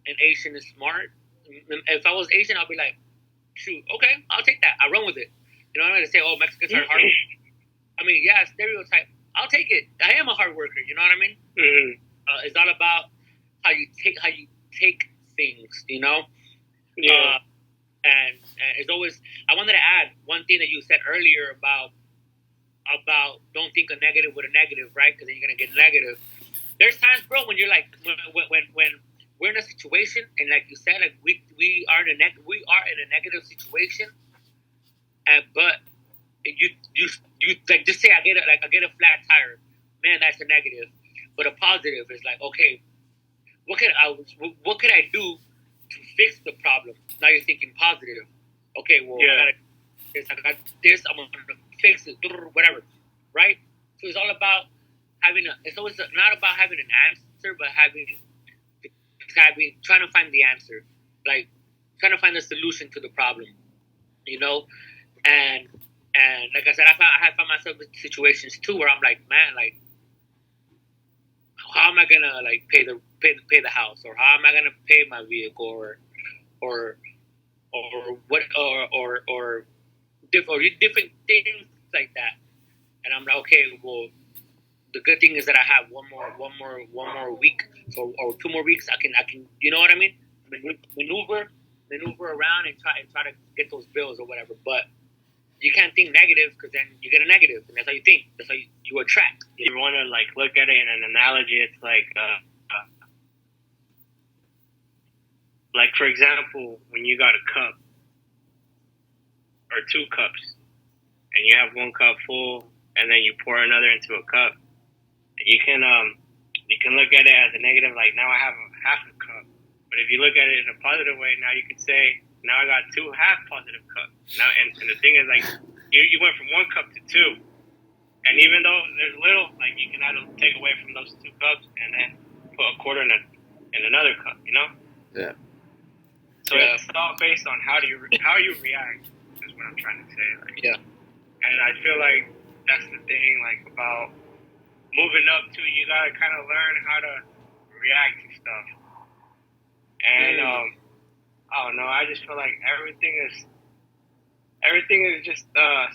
Speaker 3: an Asian is smart," if I was Asian, I'll be like, "Shoot, okay, I'll take that. I run with it." You know what I mean? They say, "Oh, Mexicans are hard." I mean, yeah, stereotype. I'll take it. I am a hard worker. You know what I mean?
Speaker 2: Mm-hmm.
Speaker 3: It's all about how you take things. You know?
Speaker 2: Yeah.
Speaker 3: And it's always. I wanted to add one thing that you said earlier about don't think a negative with a negative, right? Because then you're gonna get negative. There's times, bro, when you're like when we're in a situation and like you said, like we are in a negative situation, and but you like just say I get a flat tire, man, that's a negative. But a positive is like, okay, what can I do to fix the problem? Now you're thinking positive. Okay, well,
Speaker 2: yeah.
Speaker 3: I got this, I'm gonna fix it, whatever, right? So it's all about it's always not about having an answer, but trying to find the answer, like trying to find the solution to the problem, you know. And like I said, I have found myself in situations too where I'm like, man, like how am I gonna like pay the house, or how am I gonna pay my vehicle, or what or different things like that. And I'm like, okay, well, the good thing is that I have one more week, or 2 more weeks. I can, you know what I mean? Maneuver around and try to get those bills or whatever. But you can't think negative because then you get a negative, and that's how you think. That's how you attract.
Speaker 2: You want to like look at it in an analogy. It's like for example, when you got a cup or two cups, and you have one cup full, and then you pour another into a cup. You can look at it as a negative, like now I have a half a cup. But if you look at it in a positive way, now you can say now I got two half positive cups. Now and the thing is like you went from one cup to two, and even though there's little, like you can either take away from those two cups and then put a quarter in another cup, you know.
Speaker 1: Yeah.
Speaker 2: So it's all based on how you react. Is what I'm trying to say. Like,
Speaker 3: Yeah.
Speaker 2: And I feel like that's the thing, like about moving up to, you gotta kind of learn how to react to stuff. And I don't know. I just feel like everything is just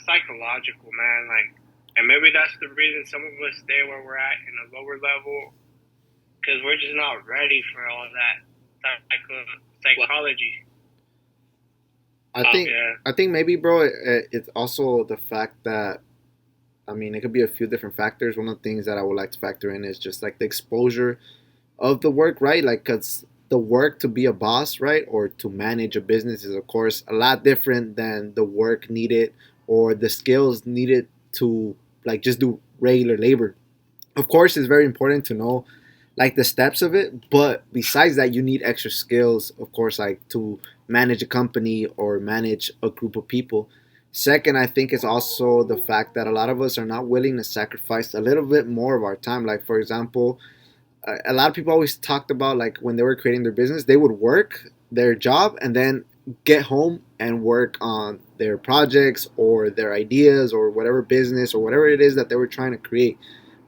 Speaker 2: psychological, man. Like, and maybe that's the reason some of us stay where we're at in a lower level, because we're just not ready for all that psychology.
Speaker 1: I think maybe, bro, it's also the fact that, I mean, it could be a few different factors. One of the things that I would like to factor in is just like the exposure of the work, right? Like, because the work to be a boss, right, or to manage a business is, of course, a lot different than the work needed or the skills needed to, like, just do regular labor. Of course, it's very important to know like the steps of it, but besides that, you need extra skills, of course, like to manage a company or manage a group of people. Second, I think it's also the fact that a lot of us are not willing to sacrifice a little bit more of our time. Like, for example, a lot of people always talked about like when they were creating their business, they would work their job and then get home and work on their projects or their ideas or whatever business or whatever it is that they were trying to create.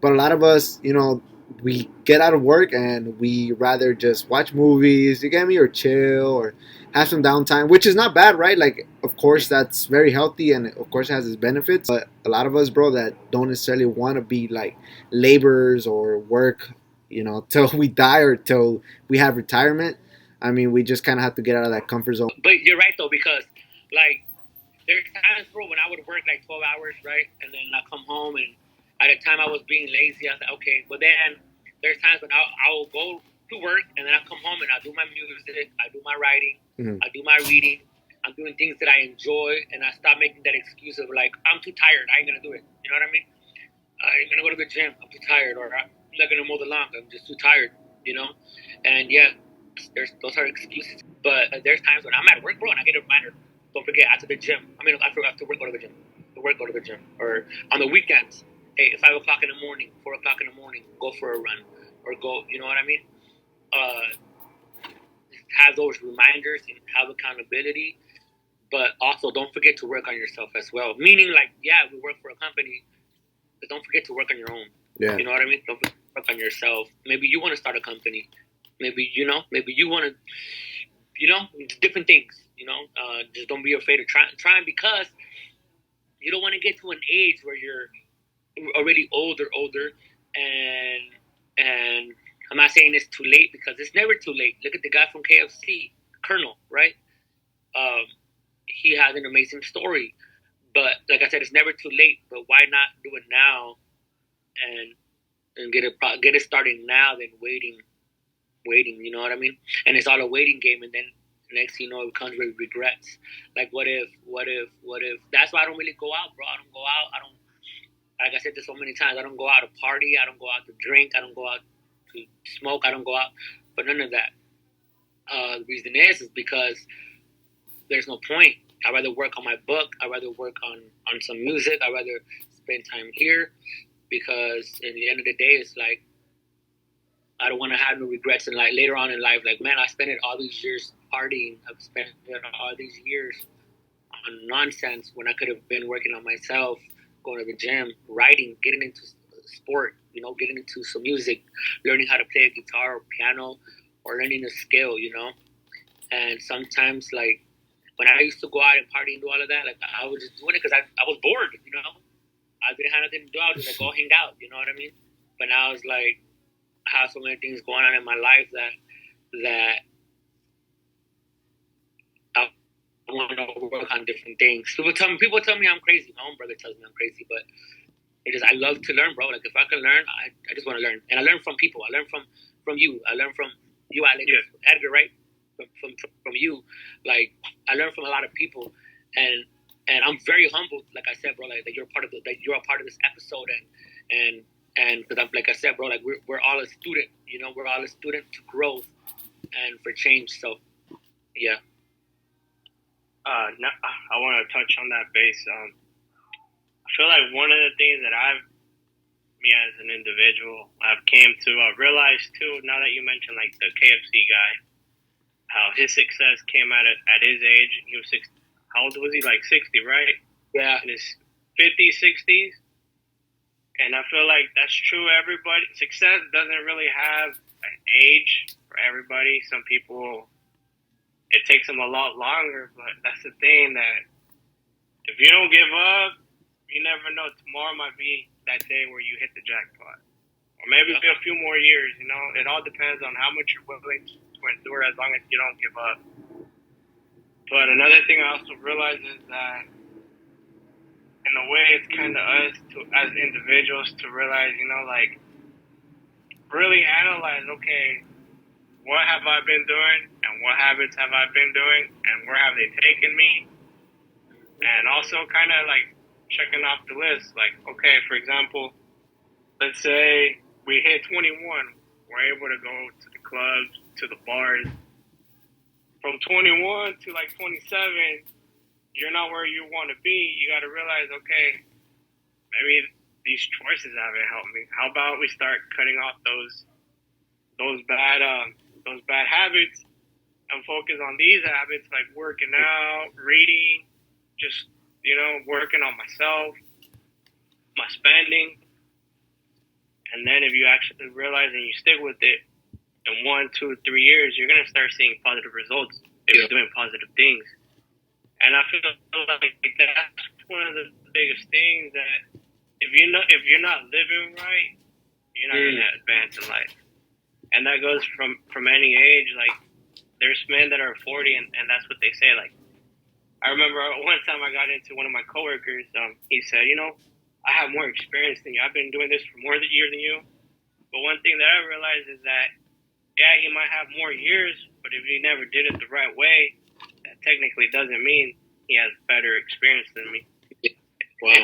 Speaker 1: But a lot of us, you know, we get out of work and we rather just watch movies, you get me, or chill or have some downtime, which is not bad, right? Like, of course, that's very healthy and of course has its benefits. But a lot of us, bro, that don't necessarily want to be like laborers or work, you know, till we die or till we have retirement. I mean, we just kind of have to get out of that comfort zone.
Speaker 3: But you're right though, because like there's times, bro, when I would work like 12 hours, right, and then I come home and at the time I was being lazy. I was like, okay, but then there's times when I will go to work and then I come home and I do my music, I do my writing, I do my reading. I'm doing things that I enjoy, and I stop making that excuse of like I'm too tired, I ain't gonna do it. You know what I mean? I'm gonna go to the gym. I'm too tired, or I'm not gonna mow the lawn. I'm just too tired. You know, and yeah, those are excuses. But there's times when I'm at work, bro, and I get a reminder. Don't forget after the gym. I mean, after work, go to the gym. After work, go to the gym. Or on the weekends, hey, 5 o'clock in the morning, 4 o'clock in the morning, go for a run, or go. You know what I mean? Have those reminders and have accountability, but also don't forget to work on yourself as well. Meaning, like, yeah, we work for a company, but don't forget to work on your own.
Speaker 1: Yeah.
Speaker 3: You know what I mean? Don't forget to work on yourself. Maybe you want to start a company. Maybe you want to, different things. Just don't be afraid of trying, because you don't want to get to an age where you're already older, and I'm not saying it's too late, because it's never too late. Look at the guy from KFC, Colonel, right? He has an amazing story, but like I said, it's never too late. But why not do it now and get it started now than waiting? You know what I mean? And it's all a waiting game, and then next thing you know, it comes with regrets. Like, what if? That's why I don't really go out, bro. I don't go out. I don't. Like I said this so many times, I don't go out to party. I don't go out to drink. I don't go out to smoke. I don't go out for none of that. The reason is because there's no point. I'd rather work on my book. I'd rather work on some music. I'd rather spend time here, because at the end of the day, it's like I don't want to have no regrets. And like later on in life, like, man, I spent it all these years partying. I've spent all these years on nonsense when I could have been working on myself, going to the gym, writing, getting into sport, getting into some music, learning how to play a guitar or piano, or learning a skill, And sometimes, like, when I used to go out and party and do all of that, like, I was just doing it because I was bored, I didn't have nothing to do. I was just like, go hang out, you know what I mean? But now it's like, I have so many things going on in my life that I want to work on different things. People tell me I'm crazy. My own brother tells me I'm crazy, but I love to learn, bro. Like, if I can learn, I just want to learn. And I learn from people. I learn from you. I learn from you, Alex.
Speaker 2: Yeah.
Speaker 3: Edgar, right? From you. Like, I learn from a lot of people, and I'm very humbled, like I said, bro, like that you're a part of this episode, And because I'm like I said, bro, like we're all a student. We're all a student to growth and for change. So yeah.
Speaker 2: No, I want to touch on that base. I feel like one of the things that me as an individual, I've came to realize too. Now that you mentioned like the KFC guy, how his success came at his age. He was 60. How old was he? Like 60, right?
Speaker 3: Yeah.
Speaker 2: In his 50s, 60s. And I feel like that's true. Everybody, success doesn't really have an age for everybody. Some people, it takes them a lot longer. But that's the thing, that if you don't give up, you never know. Tomorrow might be that day where you hit the jackpot, or maybe a few more years. It all depends on how much you're willing to endure, as long as you don't give up. But another thing I also realized is that, in a way, it's kind of us as individuals to realize, like, really analyze, okay, what have I been doing, and what habits have I been doing, and where have they taken me? And also kind of like checking off the list. Like, okay, for example, let's say we hit 21, we're able to go to the clubs, to the bars. From 21 to like 27, you're not where you want to be. You got to realize, okay, maybe these choices haven't helped me. How about we start cutting off those bad habits and focus on these habits, like working out, reading, just working on myself, my spending. And then if you actually realize and you stick with it, in 1, 2, 3 years, you're gonna start seeing positive results if you're doing positive things. And I feel like that's one of the biggest things, that if you're not living right, you're not gonna advance in life. And that goes from any age. Like, there's men that are 40, and that's what they say. Like, I remember one time I got into one of my coworkers. He said, I have more experience than you. I've been doing this for more years than you. But one thing that I realized is that, yeah, he might have more years, but if he never did it the right way, that technically doesn't mean he has better experience than me. Wow.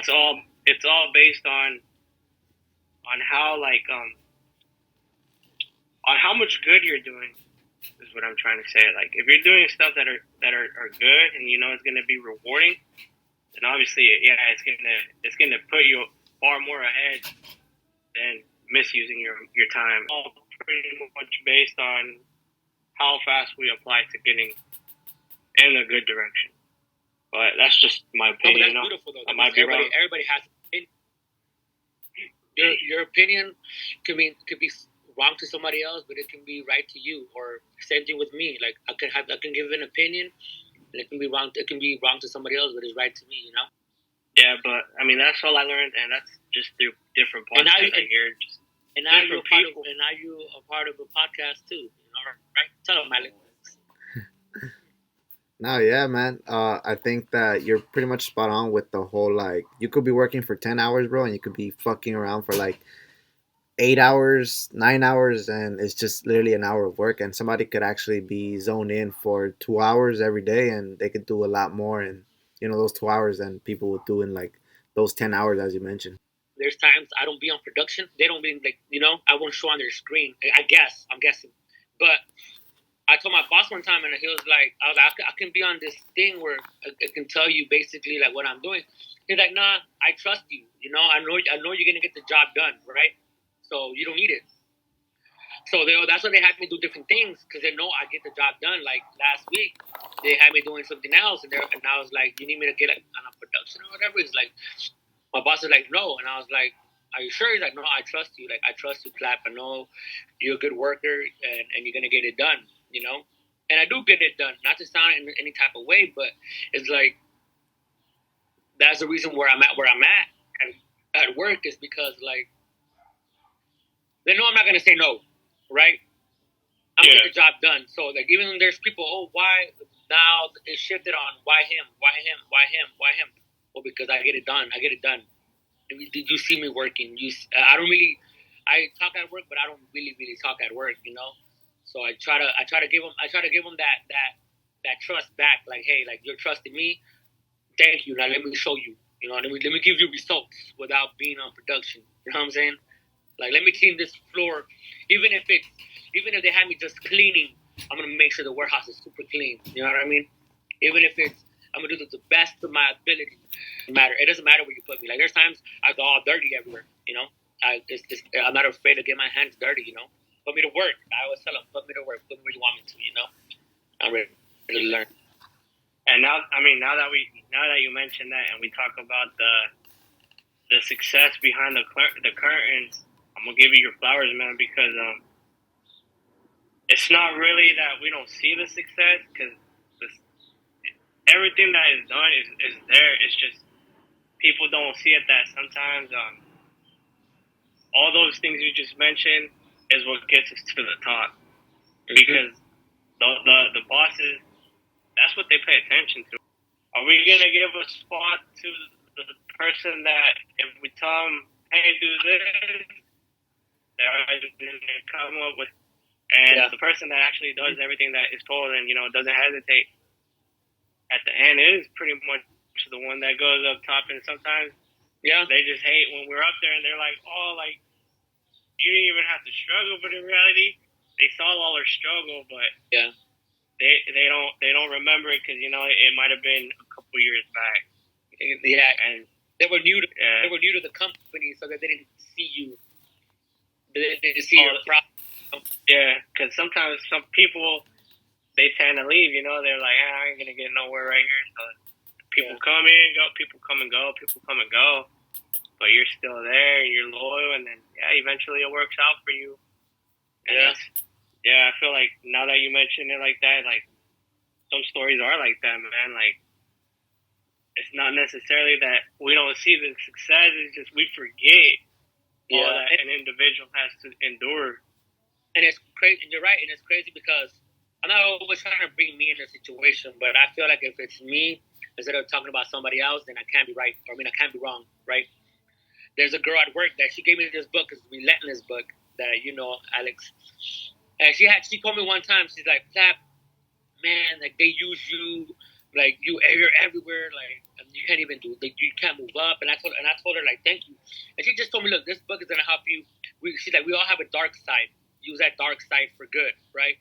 Speaker 2: It's all based on how, like, on how much good you're doing, is what I'm trying to say. Like, if you're doing stuff that are good, and it's gonna be rewarding, then obviously, yeah, it's gonna put you far more ahead than misusing your time. All pretty much based on how fast we apply to getting in a good direction. But that's just my opinion.
Speaker 3: No, but that's beautiful, though. I might be wrong. Everybody has your opinion could be wrong to somebody else, but it can be right to you. Or same thing with me. Like, I can give an opinion, and it can be wrong. It can be wrong to somebody else, but it's right to me.
Speaker 2: Yeah, but I mean, that's all I learned, and that's just through different podcasts I hear.
Speaker 3: And now you're a part of a podcast too. Right? Tell them, Malik.
Speaker 1: No, yeah, man. I think that you're pretty much spot on with the whole, like, you could be working for 10 hours, bro, and you could be fucking around for like 8 hours, 9 hours, and it's just literally an hour of work. And somebody could actually be zoned in for 2 hours every day, and they could do a lot more in those 2 hours than people would do in like those 10 hours, as you mentioned.
Speaker 3: There's times I don't be on production. They don't be like, I won't show on their screen. I'm guessing, but I told my boss one time, and he was like, I can be on this thing where I can tell you basically like what I'm doing. He's like, nah, I trust you. I know you're gonna get the job done, right? So you don't need it. So that's why they had me do different things, because they know I get the job done. Like last week, they had me doing something else, and I was like, you need me to get like on a production or whatever? He's like, my boss was like, no, and I was like, are you sure? He's like, no, I trust you. Like, I trust you, Clap. I know you're a good worker, and you're gonna get it done. And I do get it done. Not to sound in any type of way, but it's like, that's the reason where I'm at and at work, is because, like, they know I'm not gonna say no, right? I'm gonna get the job done. So, like, even when there's people, why now it shifted on why him? Well, because I get it done. Did you see me working? I don't really. I talk at work, but I don't really talk at work. So I try to give them that trust back. Like, hey, like, you're trusting me. Thank you. Now let me show you. Let me give you results without being on production. You know what I'm saying? Like, let me clean this floor, even if they have me just cleaning, I'm gonna make sure the warehouse is super clean. You know what I mean? Even if I'm gonna do the best of my ability. It doesn't matter where you put me. Like, there's times I go all dirty everywhere. You know, I'm not afraid to get my hands dirty. You know, put me to work. I always tell them, put me to work. Put me where you want me to. You know, I'm ready to learn.
Speaker 2: And now, I mean, now that you mentioned that, and we talk about the success behind the curtains, I'm gonna give you your flowers, man, because it's not really that we don't see the success, because everything that is done is there. It's just people don't see it. That sometimes all those things you just mentioned is what gets us to the top, because the bosses, that's what they pay attention to. Are we gonna give a spot to the person that if we tell them, hey, do this, they're gonna come up with, and the person that actually does everything that is told and doesn't hesitate at the end is pretty much the one that goes up top. And sometimes they just hate when we're up there and they're like, oh, like, you didn't even have to struggle, but in reality they saw all our struggle, but they don't remember it because it might have been a couple years back. And
Speaker 3: they were new to the company, so that they didn't see you. They didn't see your problem.
Speaker 2: Yeah, because sometimes some people, they tend to leave. They're like, I ain't gonna get nowhere right here. So people come in, go. People come and go. People come and go. But you're still there. You're loyal, and then eventually it works out for you. And I feel like now that you mention it like that, like some stories are like that, man. Like, it's not necessarily that we don't see the success. It's just we forget all that an individual has to endure.
Speaker 3: And it's crazy. You're right, and it's crazy because I'm not always trying to bring me in a situation, but I feel like if it's me, instead of talking about somebody else, then I can't be right. I mean, I can't be wrong, right? There's a girl at work that she gave me this book, this Relentless book that Alex, and she told me one time, she's like, Flap, man, like they use you, like you're everywhere, like you can't even do, like you can't move up. And I told her like, thank you. And she just told me, look, this book is gonna help you. She's like, we all have a dark side. Use that dark side for good, right?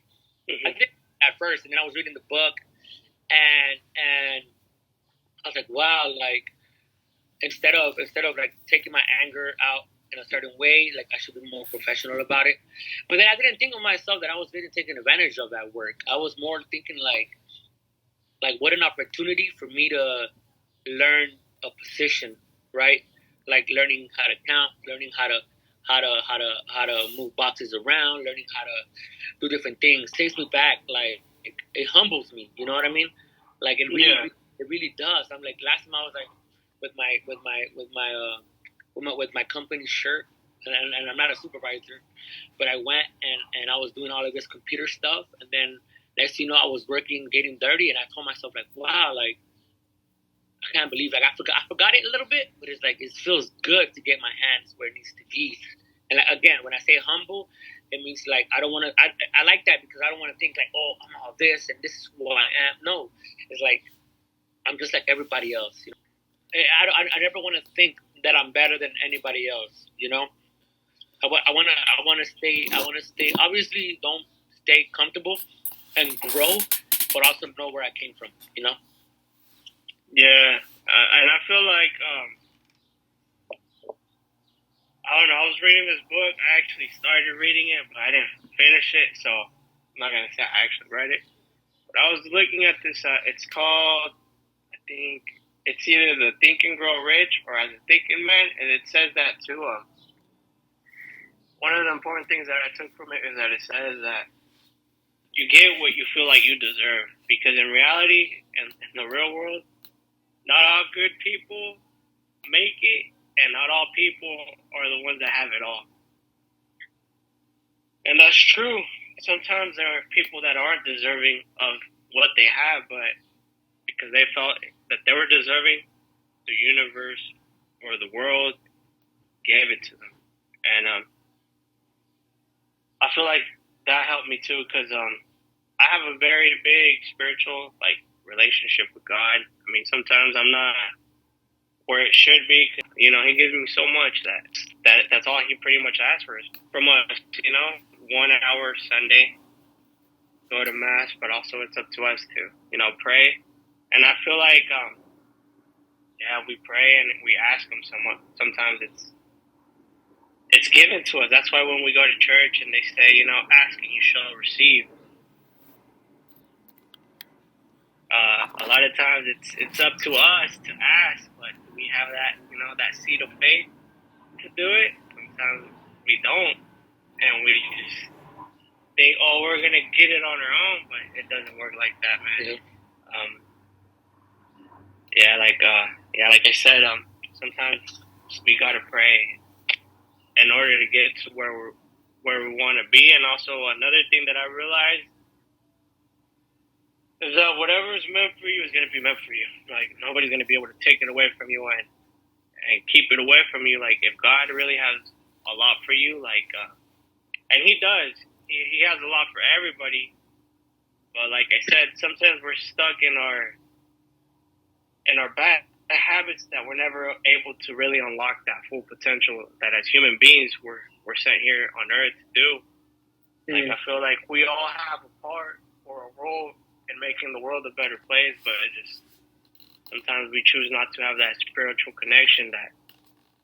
Speaker 2: Mm-hmm.
Speaker 3: I did at first, and then I was reading the book, and I was like, wow, like instead of like taking my anger out in a certain way, like I should be more professional about it. But then I didn't think of myself that I was really taking advantage of that work. I was more thinking like what an opportunity for me to learn a position, right? Like learning how to count, learning how to move boxes around, learning how to do different things. Takes me back, like it humbles me. You know what I mean? Like it really does. I'm like, last time I was like with my company shirt, and I'm not a supervisor, but I went and I was doing all of this computer stuff, and then next thing you know, I was working, getting dirty, and I told myself like, wow, like I can't believe, like I forgot it a little bit, but it's like it feels good to get my hands where it needs to be. And like, again, when I say humble, it means like I don't want to. I like that because I don't want to think like, oh, I'm all this and this is who I am. No, it's like I'm just like everybody else. I never want to think that I'm better than anybody else. I want to stay. Obviously, don't stay comfortable and grow, but also know where I came from.
Speaker 2: Yeah, and I feel like I don't know. I was reading this book. I actually started reading it, but I didn't finish it, so I'm not gonna say I actually read it. But I was looking at this. It's called, I think it's either the Think and Grow Rich or As a Thinking Man, and it says that too. One of the important things that I took from it is that it says that you get what you feel like you deserve, because in reality, in the real world, not all good people make it, and not all people are the ones that have it all. And that's true. Sometimes there are people that aren't deserving of what they have, but because they felt that they were deserving, the universe or the world gave it to them. And I feel like that helped me too, because I have a very big spiritual relationship with God. Sometimes I'm not where it should be. He gives me so much that that's all he pretty much asked for from us. 1 hour Sunday, go to mass, but also it's up to us to pray. And I feel like we pray and we ask him somewhat. Sometimes it's given to us. That's why when we go to church and they say, ask and you shall receive. A lot of times it's up to us to ask, but do we have that that seed of faith to do it? Sometimes we don't, and we just think, oh, we're gonna get it on our own, but it doesn't work like that, man. Like I said, sometimes we gotta pray in order to get to where we want to be. And also another thing that I realized is that whatever is meant for you is gonna be meant for you. Like nobody's gonna be able to take it away from you and keep it away from you. Like if God really has a lot for you, and He does, He has a lot for everybody. But like I said, sometimes we're stuck in our bad habits that we're never able to really unlock that full potential that as human beings we're sent here on earth to do. Like I feel like we all have a part or a role in making the world a better place, but sometimes we choose not to have that spiritual connection that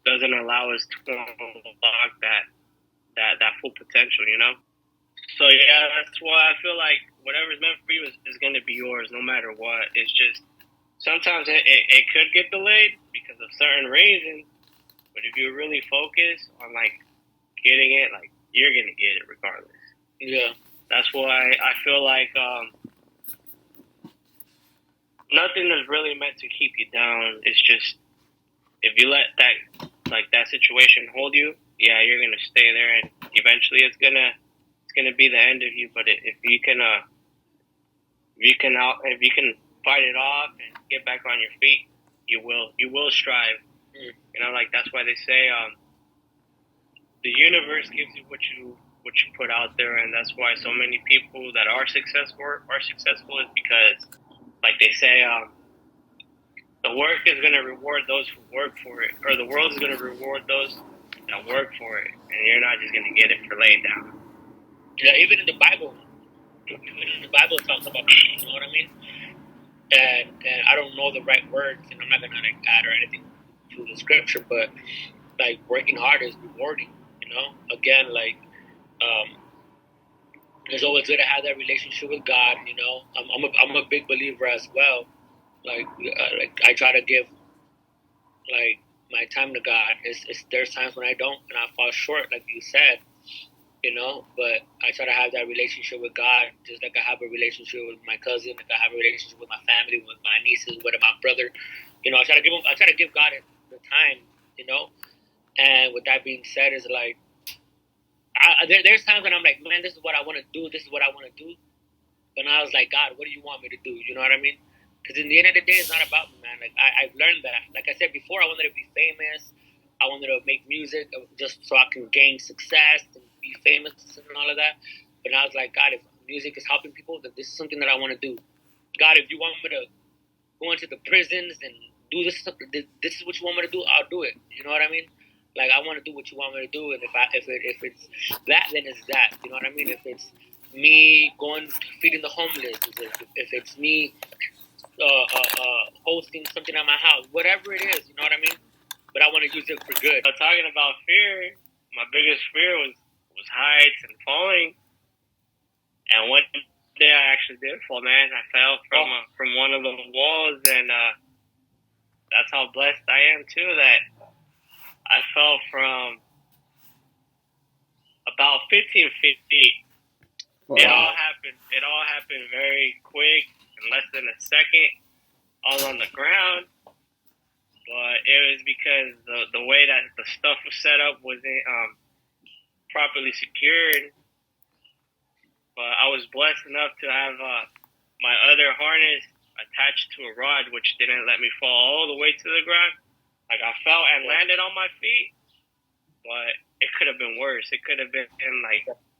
Speaker 2: doesn't allow us to unlock that full potential, So that's why I feel like whatever's meant for you is going to be yours no matter what. It's just sometimes it could get delayed because of certain reasons, but if you really focus on getting it, you're gonna get it regardless.
Speaker 3: Yeah,
Speaker 2: that's why I feel like nothing is really meant to keep you down. It's just if you let that situation hold you, you're gonna stay there, and eventually it's gonna be the end of you. But if you can fight it off and get back on your feet, you will strive. That's why they say the universe gives you what you put out there, and that's why so many people that are successful is because, like they say, the work is going to reward those who work for it, or the world is going to reward those that work for it, and you're not just going to get it for laying down.
Speaker 3: Yeah, even in the Bible talks about people, you know what I mean? And I don't know the right words, and I'm not gonna add or anything to the scripture, but working hard is rewarding. Again, it's always good to have that relationship with God. I'm a big believer as well. I try to give my time to God. There's times when I don't, and I fall short, like you said. But I try to have that relationship with God, just like I have a relationship with my cousin, like I have a relationship with my family, with my nieces, with my brother. I try to give God the time. And with that being said, is there's times when I'm like, man, this is what I want to do. This is what I want to do. But I was like, God, what do you want me to do? You know what I mean? Because in the end of the day, it's not about me, man. I've learned that. Like I said before, I wanted to be famous. I wanted to make music just so I can gain success and be famous and all of that. But I was like, God, if music is helping people, then this is something that I want to do. God, if you want me to go into the prisons and do this stuff, this is what you want me to do, I'll do it. You know what I mean? I want to do what you want me to do, and if it's that, then it's that. You know what I mean? If it's me going feeding the homeless, if it's me hosting something at my house, whatever it is, you know what I mean? But I want to use it for good.
Speaker 2: Talking about fear, my biggest fear was heights and falling. And one day I actually did fall, man. I fell from one of the walls, and that's how blessed I am too. That I fell from about 15 feet. Wow. It all happened very quick, in less than a second. I was on the ground. But it was because the way that the stuff was set up wasn't properly secured. But I was blessed enough to have my other harness attached to a rod, which didn't let me fall all the way to the ground. I fell and landed on my feet, but it could have been worse. It could have been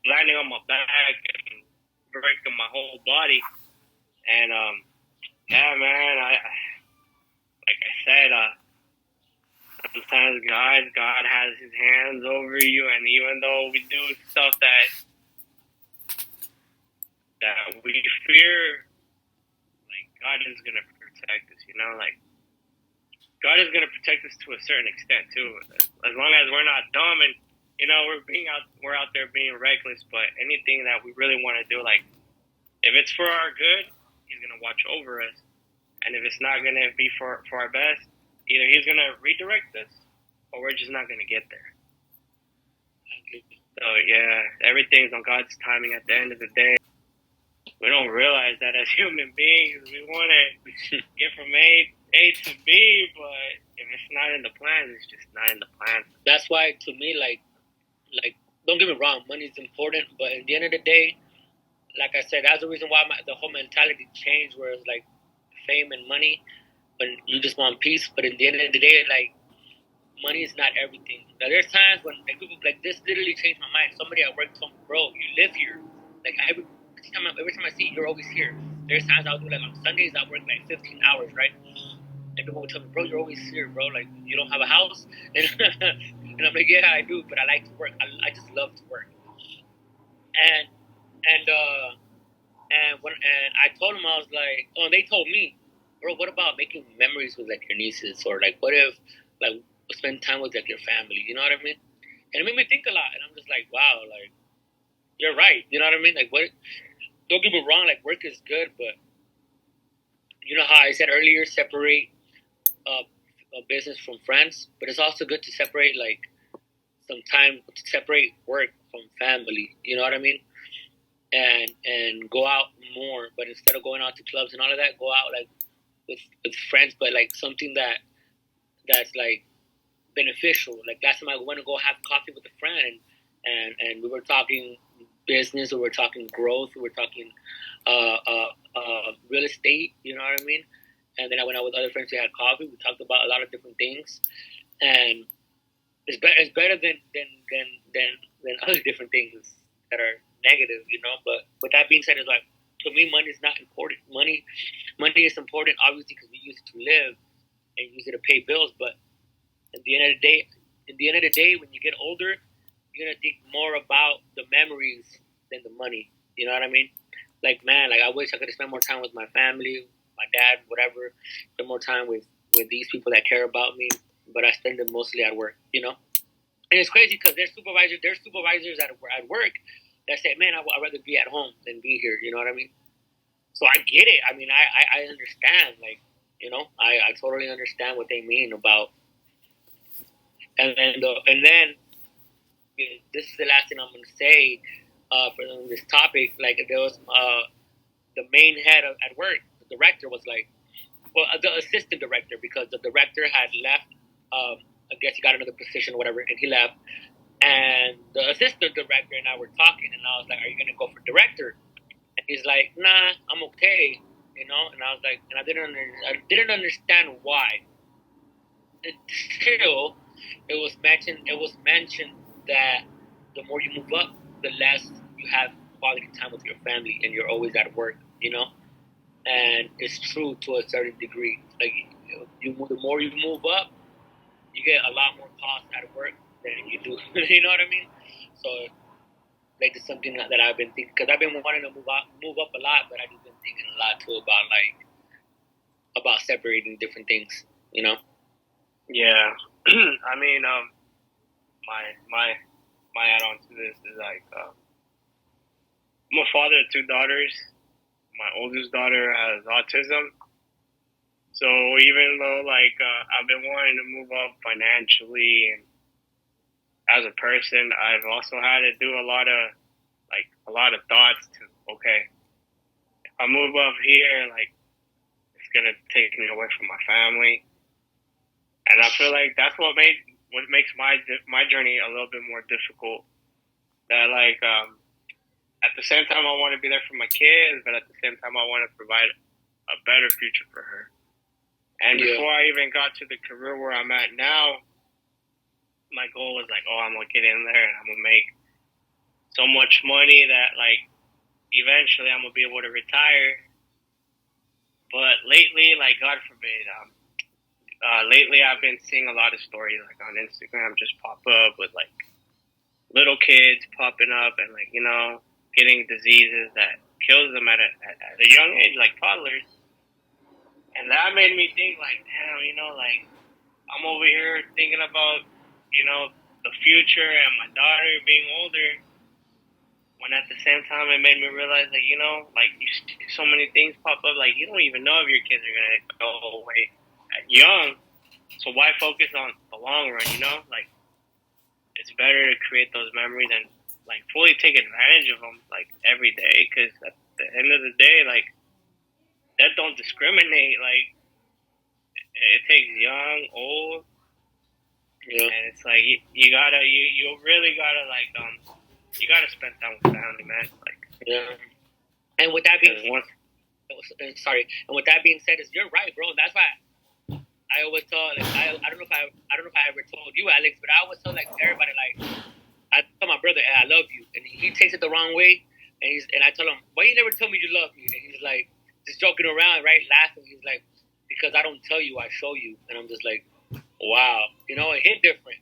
Speaker 2: landing on my back and breaking my whole body. And man, like I said, sometimes God has His hands over you, and even though we do stuff that we fear, like God is gonna protect us. You know, like God is gonna protect us to a certain extent too, as long as we're not dumb and we're out there being reckless. But anything that we really want to do, like if it's for our good, He's gonna watch over us, and if it's not gonna be for our best, either He's gonna redirect us, or we're just not gonna get there. So yeah, everything's on God's timing. At the end of the day, we don't realize that as human beings, we want to get from A to B, but if it's not in the plans, it's just not in the plans.
Speaker 3: That's why, to me, like, don't get me wrong, money is important, but at the end of the day, like I said, that's the reason why the whole mentality changed, where it's like fame and money, but you just want peace. But at the end of the day, like, money is not everything. Now, there's times when like, people like this literally changed my mind. Somebody at work told me, "Bro, you live here. Like every time I see you, you're always here." There's times I'll do like on Sundays I work like 15 hours, right? And people would tell me, "Bro, you're always here, bro. Like you don't have a house." And I'm like, "Yeah, I do, but I like to work. I just love to work." And and and I told them, I was like, oh, and they told me, "Bro, what about making memories with like your nieces, or like what if like spend time with like your family?" You know what I mean? And it made me think a lot. And I'm just like, wow, like you're right. You know what I mean? Like what? Don't get me wrong. Like work is good, but you know how I said earlier, separate uh, a business from friends. But it's also good to separate like some time to separate work from family. You know what I mean? And go out more. But instead of going out to clubs and all of that, go out like with friends. But like something that's like beneficial. Like last time I went to go have coffee with a friend, and we were talking business, we were talking growth, we were talking real estate. You know what I mean? And then I went out with other friends. We had coffee. We talked about a lot of different things, and it's better than other different things that are negative. You know. But with that being said, it's like to me, money is not important. Money is important, obviously, because we use it to live and use it to pay bills. But at the end of the day, when you get older, you're gonna think more about the memories than the money. You know what I mean? Like man, like I wish I could have spent more time with my family, my dad, whatever. Spend more time with these people that care about me, but I spend them mostly at work. You know, and it's crazy because there's supervisors at work that say, "Man, I'd rather be at home than be here." You know what I mean? So I get it. I mean, I understand. Like, you know, I totally understand what they mean about. And then this is the last thing I'm going to say for this topic. Like there was the main head at work, the director was like, well, the assistant director, because the director had left. I guess he got another position or whatever, and he left. And the assistant director and I were talking, and I was like, "Are you going to go for director?" And he's like, "Nah, I'm okay." You know, and I was like, and I didn't understand why until it was mentioned that the more you move up, the less you have quality time with your family, and you're always at work. You know, and it's true to a certain degree. Like the more you move up, you get a lot more cost at work than you do. You know what I mean? So like it's something that I've been thinking, because I've been wanting to move up a lot, but I've just been thinking a lot too about separating different things. You know?
Speaker 2: Yeah, I mean, my my add on to this is like I'm a father of two daughters. My oldest daughter has autism, so even though like I've been wanting to move up financially and as a person, I've also had to do a lot of thoughts to okay, if I move up here, like it's gonna take me away from my family, and I feel like that's what makes my journey a little bit more difficult. That like at the same time I want to be there for my kids, but at the same time I want to provide a better future for her. And before I even got to the career where I'm at now, my goal was like, oh, I'm gonna get in there and I'm gonna make so much money that like eventually I'm gonna be able to retire. But lately, like God forbid, lately I've been seeing a lot of stories like on Instagram just pop up with like little kids popping up and like getting diseases that kills them at a young age, like toddlers. And that made me think like, damn, like I'm over here thinking about the future and my daughter being older. When at the same time it made me realize like like you see so many things pop up, like you don't even know if your kids are gonna go away at young. So why focus on the long run? Like it's better to create those memories and like fully take advantage of them like every day. Because at the end of the day, like that don't discriminate. Like it takes young, old, and it's like you gotta you really gotta like you gotta spend time with family, man. Like
Speaker 3: And with that being sorry, and with that being said, is you're right, bro. That's why I always tell like I don't know if I ever told you, Alex, but I always tell like everybody like I tell my brother, hey, I love you, and he takes it the wrong way, and I tell him, why you never tell me you love me? And he's like just joking around, right, laughing. He's like, because I don't tell you, I show you, and I'm just like, wow, it hit different,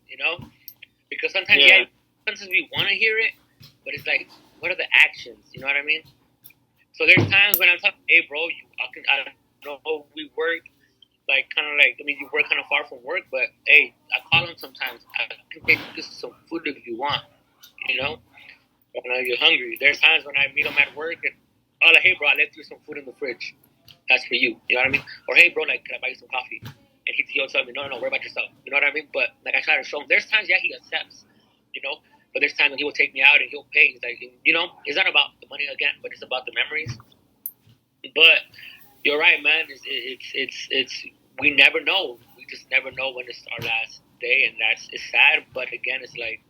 Speaker 3: because sometimes sometimes we want to hear it, but it's like, what are the actions? You know what I mean? So there's times when I'm talking, hey, bro, I know we work, like, kind of like, I mean, you work kind of far from work, but, hey, I call him sometimes. I can take you some food if you want, when you're hungry. There's times when I meet him at work and, oh, like, hey, bro, I left you some food in the fridge. That's for you. You know what I mean? Or, hey, bro, like, can I buy you some coffee? And he'll tell me, no, worry about yourself. You know what I mean? But, like, I try to show him. There's times, he accepts, but there's times when he will take me out and he'll pay. He's like, it's not about the money again, but it's about the memories. But you're right, man. It's we never know. We just never know when it's our last day, and it's sad. But again, it's like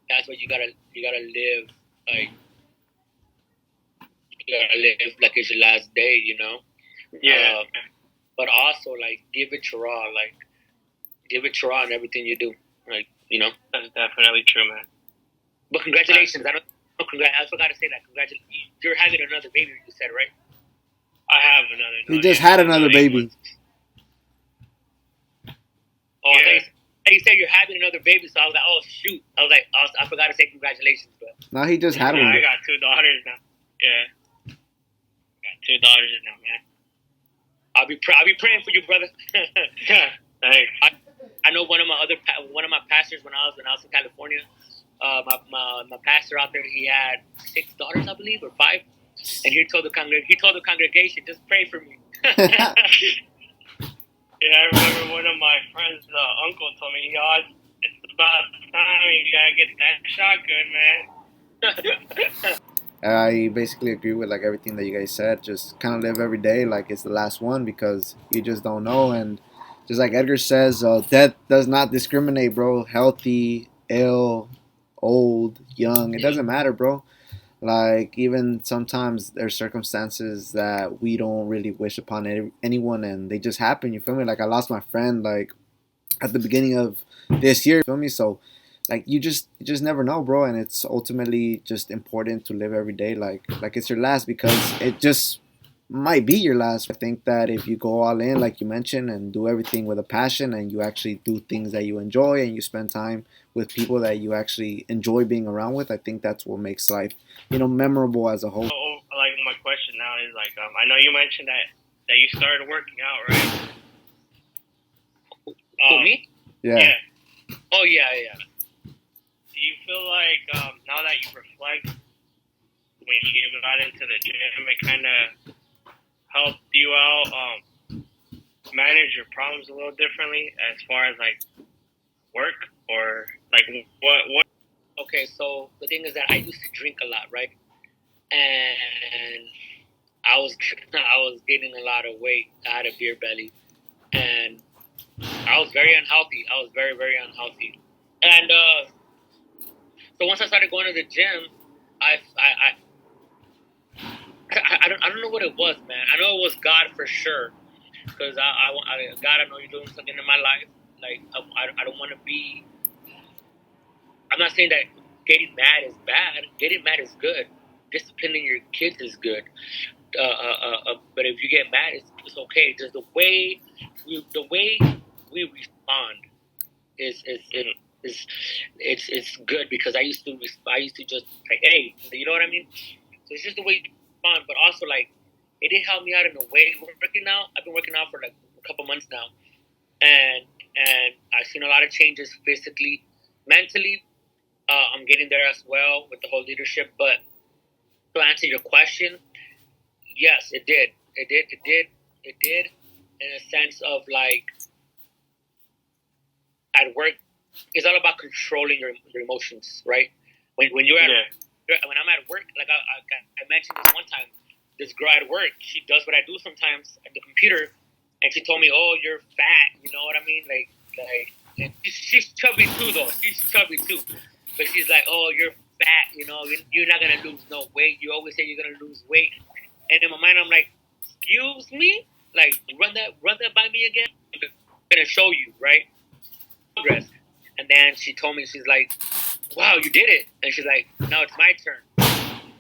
Speaker 3: that's what you gotta live like. You gotta live like it's your last day,
Speaker 2: Yeah.
Speaker 3: But also like give it your all, like give it your all in everything you do, like
Speaker 2: That's definitely true, man.
Speaker 3: But congratulations! I forgot to say that. Congratulations! You're having another baby. You said, right?
Speaker 2: I have another.
Speaker 1: He just had another baby.
Speaker 3: Oh, yeah. You said you're having another baby, so I was like, oh shoot! I was like, I forgot to say congratulations, but
Speaker 1: no, he just had one.
Speaker 2: I got 2 daughters now. Yeah, got 2 daughters now, man.
Speaker 3: I'll be praying for you, brother.
Speaker 2: Thanks.
Speaker 3: I know one of my pastors when I was in California. My pastor out there, he had 6 daughters, I believe, or 5, and he told the congregation, just pray for me.
Speaker 2: Yeah, I remember one of my friends' uncle told me, it's about time you gotta get that shotgun, man.
Speaker 1: I basically agree with like everything that you guys said. Just kind of live every day like it's the last one because you just don't know. And just like Edgar says, death does not discriminate, bro. Healthy, ill, old, young, it doesn't matter, bro. Like even sometimes there's circumstances that we don't really wish upon anyone, and they just happen. You feel me? Like I lost my friend like at the beginning of this year. You feel me? So like you just never know, bro. And it's ultimately just important to live every day like it's your last because it just might be your last. I think that if you go all in, like you mentioned, and do everything with a passion, and you actually do things that you enjoy, and you spend time with people that you actually enjoy being around with, I think that's what makes life, memorable as a whole.
Speaker 2: So, like my question now is like, I know you mentioned that you started working out, right?
Speaker 3: For me?
Speaker 1: Yeah.
Speaker 3: Oh yeah.
Speaker 2: Do you feel like now that you reflect, when you got into the gym, it kind of helped you out manage your problems a little differently as far as like work or like what?
Speaker 3: Okay, so the thing is that I used to drink a lot, right? And I was gaining a lot of weight. I had a beer belly, and I was very unhealthy. I was very, very unhealthy. And so once I started going to the gym, I don't know what it was, man. I know it was God for sure, because God, I know you're doing something in my life. Like I don't want to be. I'm not saying that getting mad is bad. Getting mad is good. Disciplining your kids is good. But if you get mad, it's okay. Just the way we respond is it's good, because I used to just like, hey, you know what I mean. So it's just the way you respond, but also like it did help me out in a way. Working out, I've been working out for like a couple months now, and I've seen a lot of changes physically, mentally. I'm getting there as well with the whole leadership. But to answer your question, yes, it did. It did, in a sense of like at work, it's all about controlling your emotions, right? When you're at when I'm at work, like I mentioned this one time, this girl at work, she does what I do sometimes at the computer, and she told me, "Oh, you're fat," you know what I mean? And she's chubby too, though. She's chubby too, but she's like, "Oh, you're fat," you know, you're not gonna lose no weight. You always say you're gonna lose weight, and in my mind, I'm like, "Excuse me, like run that by me again. I'm gonna show you, right?" Progress. And then she told me, she's like, "Wow, you did it." And she's like, "Now it's my turn."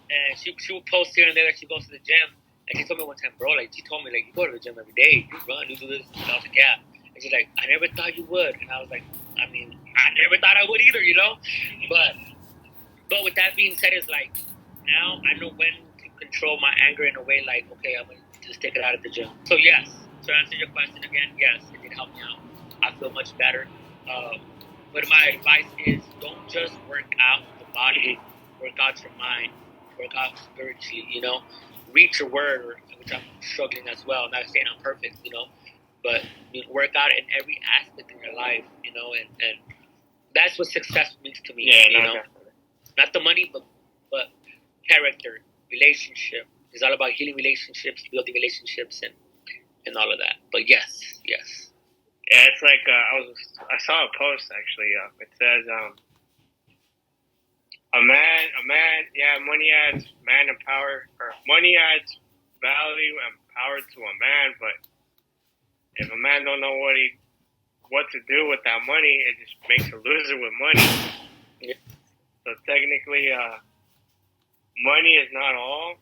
Speaker 3: And she will post here and there that she goes to the gym. And she told me one time, bro, like, she told me, like, you go to the gym every day, you run, you do this. And I was like, yeah. And she's like, I never thought you would. And I was like, I mean, I never thought I would either, you know? But with that being said, it's like, now I know when to control my anger in a way like, okay, I'm going to just take it out at the gym. So, yes, to answer your question again, yes, it did help me out. I feel much better. But my advice is, don't just work out the body, work out your mind, work out spiritually, you know? Reach your word, which I'm struggling as well. I'm not saying I'm perfect, you know? But work out in every aspect of your life, you know? And that's what success means to me, you know? Definitely. Not the money, but character, relationship. It's all about healing relationships, building relationships, and all of that. But yes.
Speaker 2: Yeah, it's like I saw a post actually. It says a man. Yeah, money adds man and power, or money adds value and power to a man. But if a man don't know what to do with that money, it just makes a loser with money. Yeah. So technically, money is not all.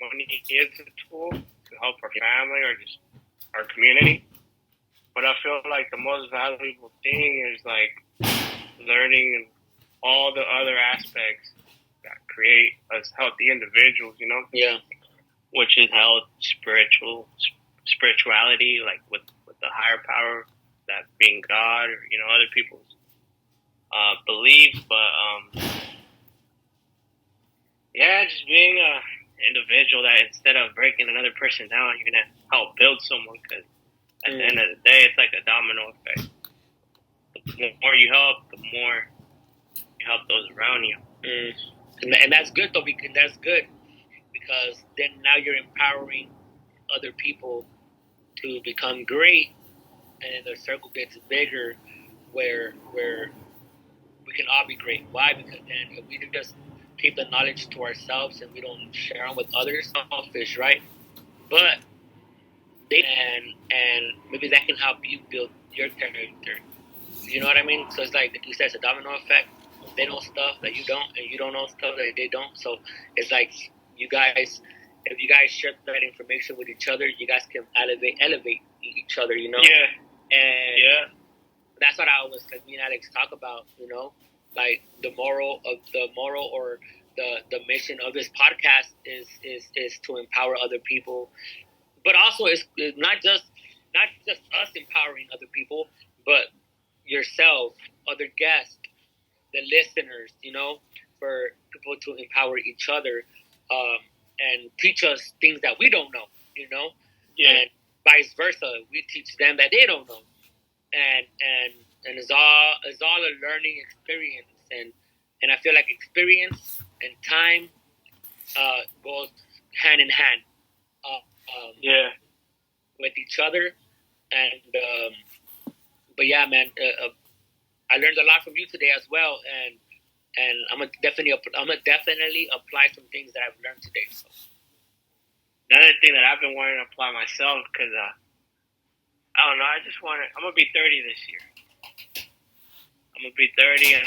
Speaker 2: Money is a tool to help our family or just our community. But I feel like the most valuable thing is like learning all the other aspects that create us healthy individuals, you know?
Speaker 3: Yeah.
Speaker 2: Which is health, spirituality, like with the higher power, that being God, or, you know, other people's beliefs. But yeah, just being a individual that instead of breaking another person down, you're gonna help build someone. Because at the end of the day, it's like a domino effect. The more you help, the more you help those around you.
Speaker 3: And that's good though, because that's good because then now you're empowering other people to become great, and then the circle gets bigger, where we can all be great. Why? Because then if we just keep the knowledge to ourselves and we don't share them with others, selfish, right? But they and maybe that can help you build your character. You know what I mean? So it's like you said, it's a domino effect. They know stuff that you don't, and you don't know stuff that they don't. So it's like you guys, if you guys share that information with each other, you guys can elevate each other. You know?
Speaker 2: Yeah.
Speaker 3: And that's what I always, like, me and Alex talk about. You know, like the moral or the mission of this podcast is to empower other people, but also it's not just us empowering other people, but yourself, other guests, the listeners, you know, for people to empower each other, and teach us things that we don't know, you know, and vice versa. We teach them that they don't know, and it's all a learning experience, and I feel like experience and time goes hand in hand, with each other, and but yeah, man. I learned a lot from you today as well, and I'm gonna definitely apply some things that I've learned today. So
Speaker 2: another thing that I've been wanting to apply myself, because I don't know, I'm gonna be 30 this year. I'm gonna be 30, and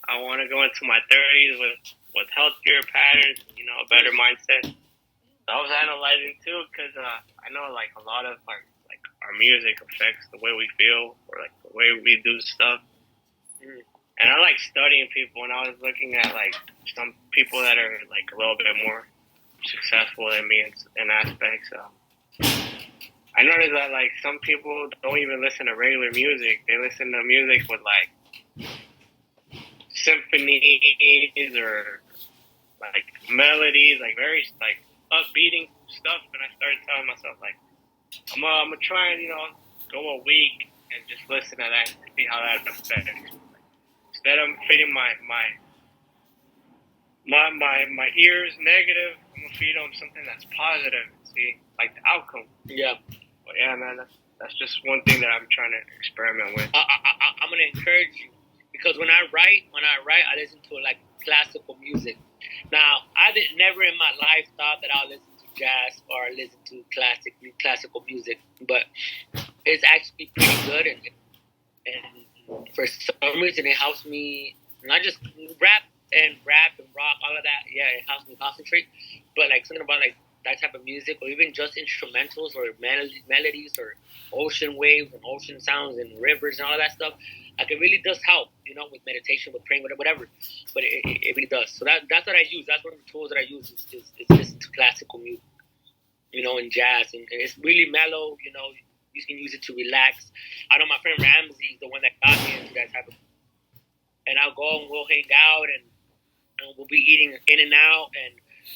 Speaker 2: I want to go into my 30s with healthier patterns, you know, a better mindset. So I was analyzing too, because I know like a lot of our our music affects the way we feel or like the way we do stuff. And I like studying people, and I was looking at like some people that are like a little bit more successful than me in aspects. I noticed that like some people don't even listen to regular music; they listen to music with like symphonies or like melodies, like very like upbeating stuff. And I started telling myself like, I'm gonna try and go a week and just listen to that and see how that affects. Instead of feeding my ears negative, I'm gonna feed them something that's positive. See, like the outcome.
Speaker 3: Yeah.
Speaker 2: But yeah, man, that's just one thing that I'm trying to experiment with.
Speaker 3: I'm gonna encourage you because when I write, I listen to like classical music. Now, never in my life thought that I'll listen to jazz or listen to classical music, but it's actually pretty good, and for some reason it helps me not just rap and rock, all of that. Yeah, it helps me concentrate, but like something about like that type of music, or even just instrumentals or melodies or ocean waves and ocean sounds and rivers and all that stuff. Like it really does help, with meditation, with praying, whatever. But it really does. So that's what I use. That's one of the tools that I use is listen to classical music, and jazz, and it's really mellow. You can use it to relax. I know my friend Ramsey is the one that got me into that type of. And I'll go and we'll hang out and we'll be eating in and out and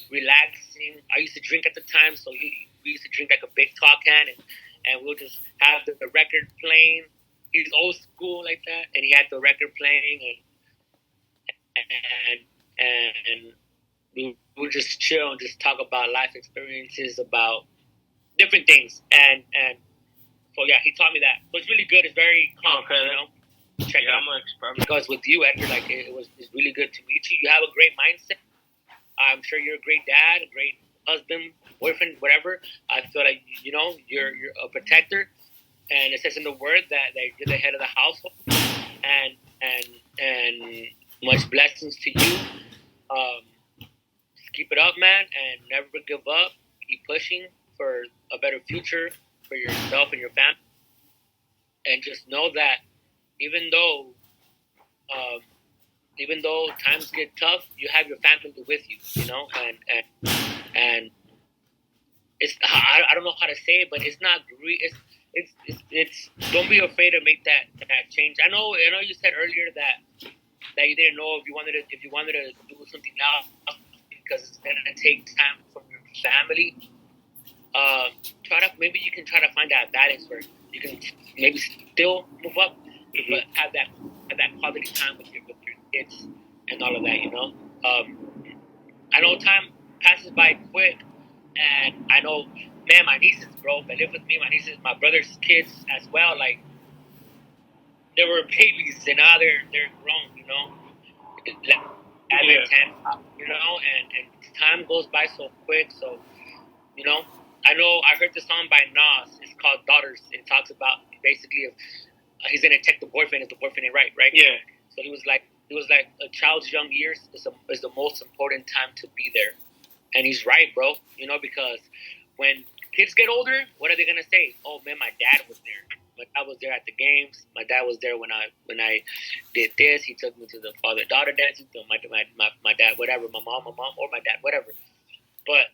Speaker 3: relaxing. I used to drink at the time, so we used to drink like a big tall can, and we'll just have the record playing. He's old school like that, and he had the record playing, and we would just chill and just talk about life experiences, about different things, and so yeah, he taught me that. So it's really good. It's very calm, Check it out.
Speaker 2: I'm gonna experiment.
Speaker 3: Because with you, Edgar, like it's really good to meet you. You have a great mindset. I'm sure you're a great dad, a great husband, boyfriend, whatever. I feel like you're a protector, and it says in the word that you're the head of the household, and much blessings to you. Just keep it up, man, and never give up. Keep pushing for a better future for yourself and your family, and just know that even though times get tough, you have your family with you, and it's I don't know how to say it, but it's not it's don't be afraid to make that change. I know you said earlier that you didn't know if you wanted to do something else because it's gonna take time from your family. Maybe you can try to find that balance where you can maybe still move up, but have that quality time with your kids and all of that. I know time passes by quick, and I know, man, my nieces, bro, that live with me, my brother's kids as well. Like they were babies, and now they're grown. 11, 10, and time goes by so quick. So I know I heard the song by Nas. It's called Daughters. It talks about basically if he's gonna check the boyfriend if the boyfriend ain't right.
Speaker 2: Yeah.
Speaker 3: So he was like a child's young years is the most important time to be there, and he's right, bro. Because when kids get older, what are they gonna say? Oh man, my dad was there. My dad was there at the games. My dad was there when I did this. He took me to the father-daughter dancing. My dad, whatever. My mom, or my dad, whatever. But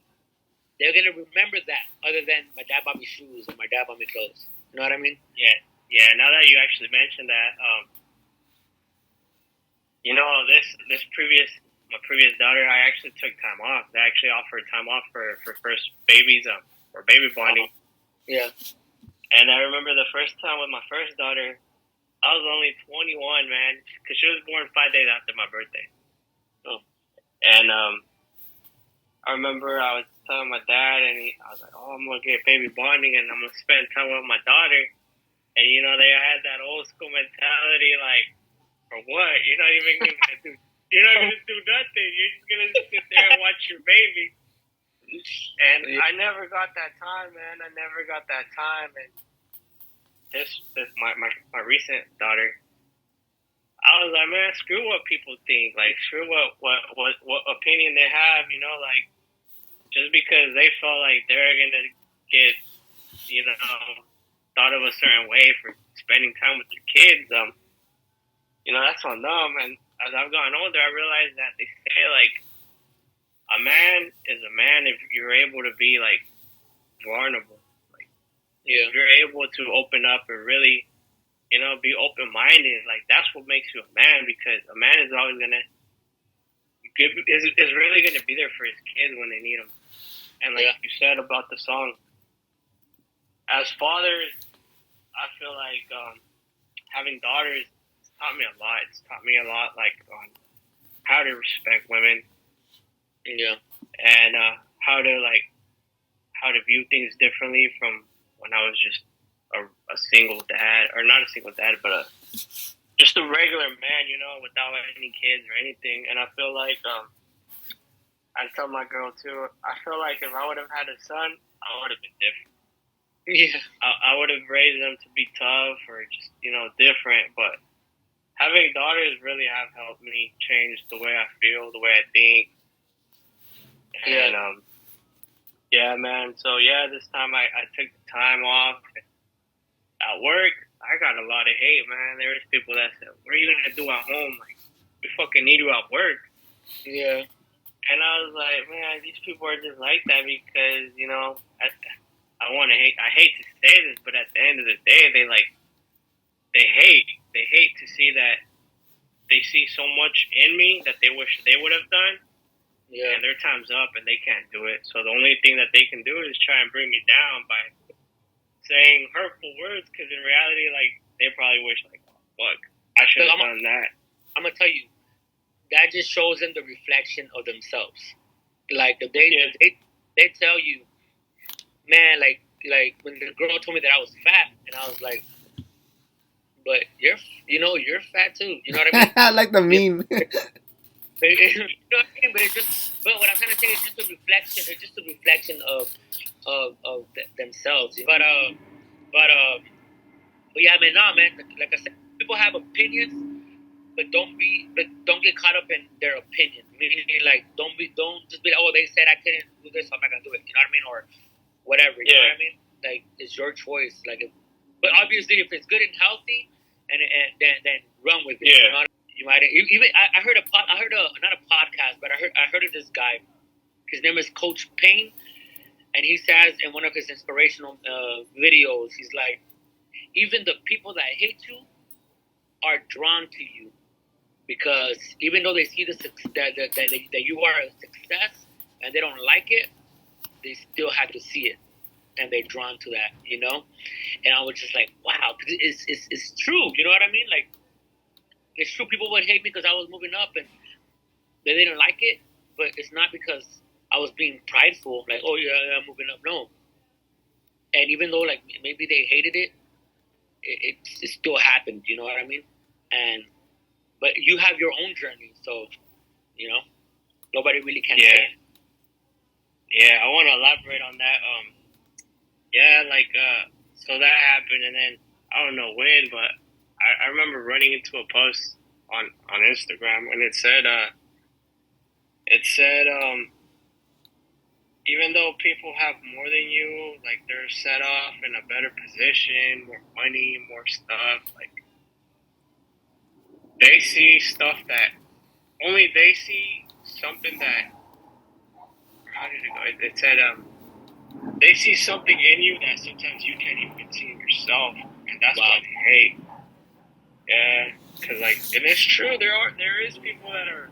Speaker 3: they're gonna remember that. Other than my dad bought me shoes or my dad bought me clothes. You know what I mean?
Speaker 2: Yeah. Yeah. Now that you actually mentioned that, my previous daughter, I actually took time off. They actually offered time off for first babies, or baby bonding.
Speaker 3: Yeah.
Speaker 2: And I remember the first time with my first daughter, I was only 21, man, because she was born 5 days after my birthday.
Speaker 3: Oh.
Speaker 2: And I remember I was telling my dad, and I was like, "Oh, I'm gonna get baby bonding, and I'm gonna spend time with my daughter." And they had that old school mentality, like, for what? You're not even gonna do. You're not gonna do nothing. You're just gonna sit there and watch your baby. And I never got that time, man. I never got that time. And this my recent daughter, I was like, man, screw what people think. Like, screw what opinion they have. Like, just because they felt like they're gonna get, thought of a certain way for spending time with their kids, that's on them. And as I've gotten older, I realized that they say like a man is a man if you're able to be like vulnerable, like if you're able to open up and really, be open minded. Like that's what makes you a man, because a man is always gonna is really gonna be there for his kids when they need him. And like you said about the song, as fathers, I feel like having daughters taught me a lot. It's taught me a lot, like on how to respect women, and how to view things differently from when I was just a single dad, or not a single dad, but just a regular man, without any kids or anything. And I feel like I tell my girl too. I feel like if I would have had a son, I would have been different.
Speaker 3: Yeah,
Speaker 2: I would have raised them to be tough or just different, but having daughters really have helped me change the way I feel, the way I think. And yeah, man. So yeah, this time I took the time off at work. I got a lot of hate, man. There was people that said, "What are you gonna do at home? Like, we fucking need you at work."
Speaker 3: Yeah.
Speaker 2: And I was like, man, these people are just like that because I hate to say this, but at the end of the day, they hate to see that they see so much in me that they wish they would have done.
Speaker 3: Yeah.
Speaker 2: And their time's up and they can't do it. So the only thing that they can do is try and bring me down by saying hurtful words, because in reality, like, they probably wish, like, oh, fuck, I should have done that.
Speaker 3: I'm going to tell you, that just shows them the reflection of themselves. Like, they tell you, man, like when the girl told me that I was fat, and I was like, but you're fat too. You know what I mean?
Speaker 1: I like the meme.
Speaker 3: You know what I mean? But what I'm trying to say is just a reflection. It's just a reflection of themselves. But yeah, man, like I said, people have opinions, but don't get caught up in their opinion. Meaning, like, don't just be like, oh, they said I couldn't do this, so I'm not gonna do it. You know what I mean? Or whatever. You know what I mean? Like, it's your choice. Like, but obviously, if it's good and healthy, and then run with it.
Speaker 2: Yeah.
Speaker 3: You know what I mean? You might even I heard not a podcast, but I heard of this guy. His name is Coach Payne, and he says in one of his inspirational videos, he's like, even the people that hate you are drawn to you, because even though they see that you are a success and they don't like it, they still have to see it, and they're drawn to that, And I was just like, wow, because it's true, you know what I mean? Like, it's true, people would hate me because I was moving up and they didn't like it, but it's not because I was being prideful, like, oh yeah, I'm moving up. No. And even though, like, maybe they hated it, it still happened, you know what I mean? But you have your own journey, so, nobody really can say.
Speaker 2: Yeah, I want to elaborate on that. So that happened, and then I don't know when, but I remember running into a post on Instagram, and it said even though people have more than you, like, they're set off in a better position, more money, more stuff, like, they see stuff that only they see something that, how did it go? It said they see something in you that sometimes you can't even see in yourself, and that's why they hate. Yeah, because, like, and it's true, there is people that are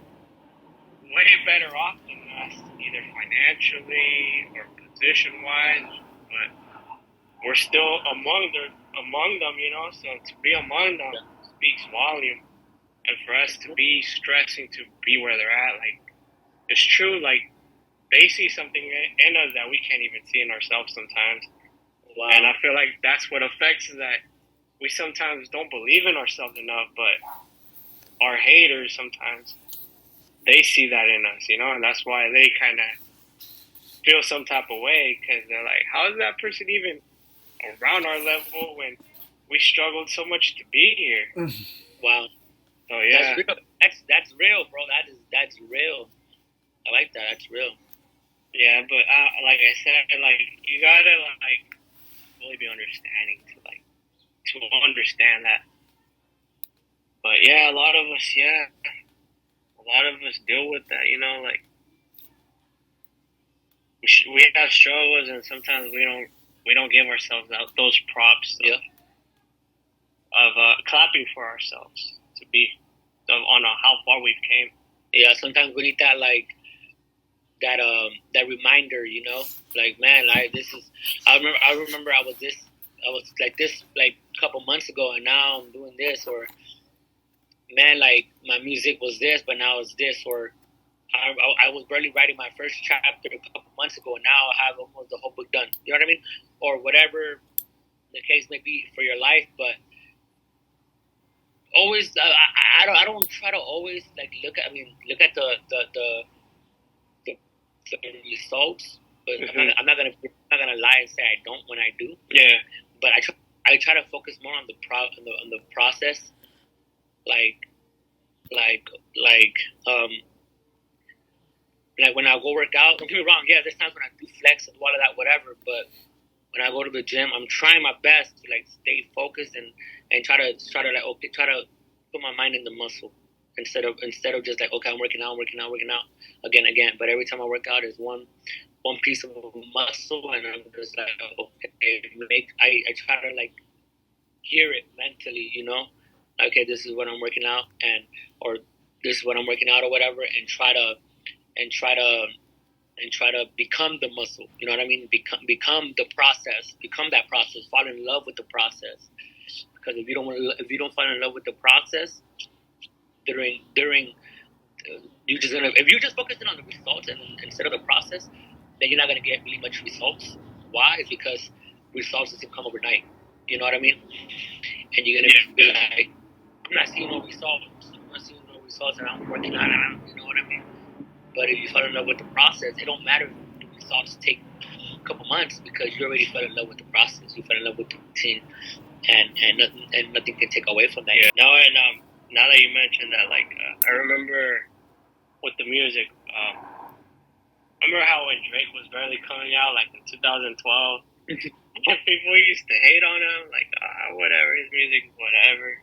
Speaker 2: way better off than us, either financially or position wise, but we're still among them, So to be among them speaks volume, and for us to be stressing to be where they're at, like, it's true, like, they see something in us that we can't even see in ourselves sometimes.
Speaker 3: Wow.
Speaker 2: And I feel like that's what affects is that we sometimes don't believe in ourselves enough, but our haters sometimes, they see that in us, and that's why they kind of feel some type of way, because they're like, how is that person even around our level when we struggled so much to be here?
Speaker 3: Wow.
Speaker 2: So yeah,
Speaker 3: that's real, bro. That's real. I like that. That's real.
Speaker 2: Yeah, but like I said, like, you gotta, like, really be understanding to, like, to understand that. But yeah, a lot of us deal with that. You know, like we have struggles, and sometimes we don't give ourselves those props of clapping for ourselves to be on how far we've came.
Speaker 3: Yeah, sometimes we need that that reminder, you know, like man, I remember I was like this like a couple months ago, and now I'm doing this, or man, like my music was this, but now it's this, or I was barely writing my first chapter a couple months ago, and now I have almost the whole book done. You know what I mean? Or whatever the case may be for your life, but always I don't try to always like look at the, the results, but I'm not gonna lie and say I don't when I do.
Speaker 2: Yeah.
Speaker 3: But I try to focus more on the process, like like like um like when I go work out. Don't get me wrong. Yeah, there's times when I do flex and all of that, whatever. But when I go to the gym, I'm trying my best to like stay focused and try to like try to put my mind in the muscle instead of just like okay, I'm working out again. But every time I work out is one piece of muscle, and I'm just like okay, I try to like hear it mentally, you know, okay, this is what I'm working out, and or this is what I'm working out or whatever, and try to and try to try to become the muscle. You know what I mean? Become the process. Become that process. Fall in love with the process. Because if you don't fall in love with the process during you just gonna if you're just focusing on the results and instead of the process, then you're not gonna get really much results. Why? It's because results doesn't come overnight. You know what I mean? And you're gonna be like, I'm not seeing no results. And I'm working on it. You know what I mean? But if you fall in love with the process, it don't matter if the results take a couple months because you already fell in love with the process. You fell in love with the routine, and nothing can take away from that.
Speaker 2: Yeah. No, and now that you mentioned that, like I remember with the music, remember how when Drake was barely coming out, like in 2012, people used to hate on him, like whatever, his music, whatever.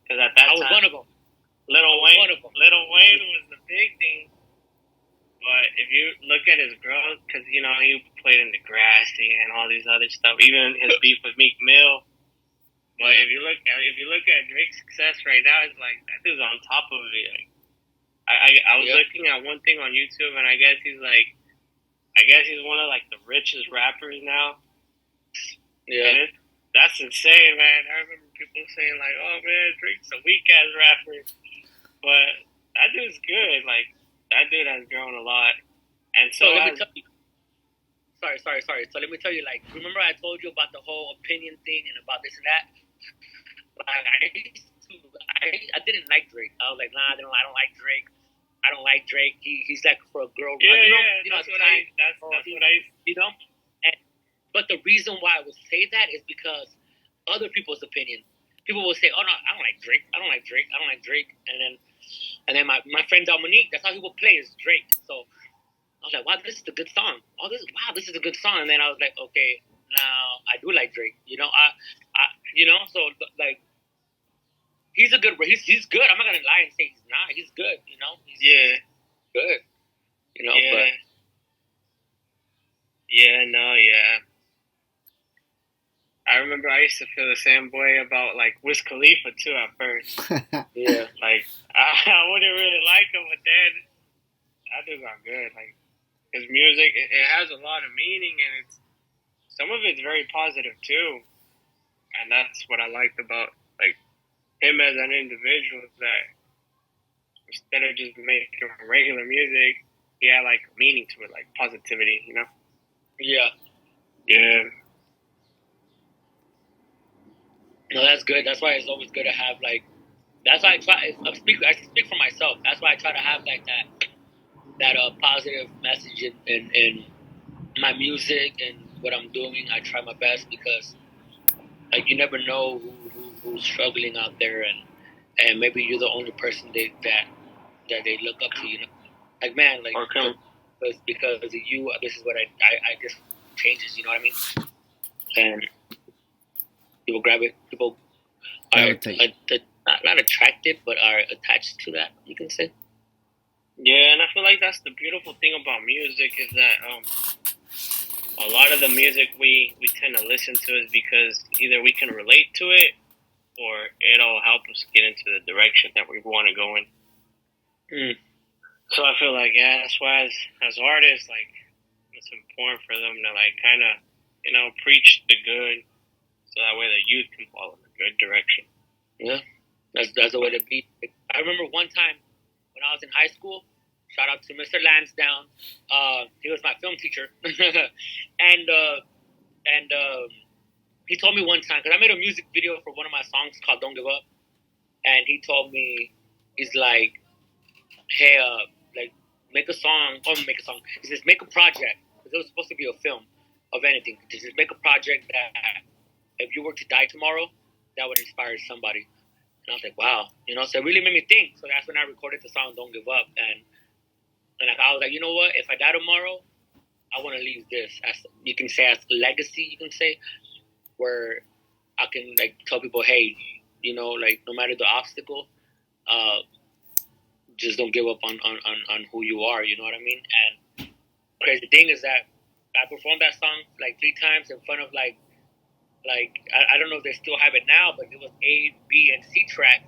Speaker 2: Because at that time,
Speaker 3: I was one of them.
Speaker 2: Lil Wayne was the big thing. But if you look at his growth, because you know he played in Degrassi and all these other stuff, even his beef with Meek Mill. But if you look at Drake's success right now, it's like that dude's on top of it. Like, I was looking at one thing on YouTube, and I guess he's one of like the richest rappers now.
Speaker 3: Yeah,
Speaker 2: that's insane, man. I remember people saying like, "Oh man, Drake's a weak ass rapper," but that dude's good. Like that dude has grown a lot, and so
Speaker 3: let me tell you. Sorry. So let me tell you, like, remember I told you about the whole opinion thing and about this and that? Like, I didn't like Drake. I was like, nah, I don't like Drake. I don't like Drake. He's like for a girl.
Speaker 2: Yeah, that's what I.
Speaker 3: You know? But the reason why I would say that is because other people's opinion. People will say, oh, no, I don't like Drake. I don't like Drake. And then my friend Dominique, that's how he would play is Drake. So I was like, wow, this is a good song. This is a good song. And then I was like, okay, now I do like Drake. You know, so like he's good. He's good. I'm not gonna lie and say he's not. He's good. You know, he's good. You know, but
Speaker 2: I remember I used to feel the same way about like Wiz Khalifa too at first.
Speaker 3: Yeah,
Speaker 2: like I wouldn't really like him, but then that dude got good. Like his music, it has a lot of meaning, and some of it's very positive too. And that's what I liked about like him as an individual. Is that instead of just making regular music, he had like meaning to it, like positivity. You know?
Speaker 3: Yeah. No, that's good. That's why it's always good to have like. That's why I speak for myself. That's why I try to have like that positive message in my music and what I'm doing. I try my best because like you never know who's struggling out there, and maybe you're the only person that they look up to. You know, like man, like because of you, this is what I guess changes. You know what I mean? And People grab it. People are not attracted, but are attached to that. You can say.
Speaker 2: Yeah, and I feel like that's the beautiful thing about music is that a lot of the music we tend to listen to is because either we can relate to it or it'll help us get into the direction that we want to go in. So I feel like, yeah, that's why as artists, like, it's important for them to, like, kind of, preach the good so that way the youth can follow in a good direction.
Speaker 3: Yeah, that's the way to be. I remember one time when I was in high school, shout out to Mr. Lansdowne. He was my film teacher. and he told me one time, because I made a music video for one of my songs called Don't Give Up. And he told me, he's like, hey, like, make a song. He says, make a project. Because it was supposed to be a film of anything. He says, make a project that if you were to die tomorrow, that would inspire somebody. And I was like, wow. So it really made me think. So that's when I recorded the song Don't Give Up. And like, I was like, you know what? If I die tomorrow, I want to leave this as, you can say, as a legacy, you can say, where I can, like, tell people, hey, like, no matter the obstacle, just don't give up on who you are, you know what I mean? And crazy thing is that I performed that song like 3 times in front of like I don't know if they still have it now, but it was A, B, and C track,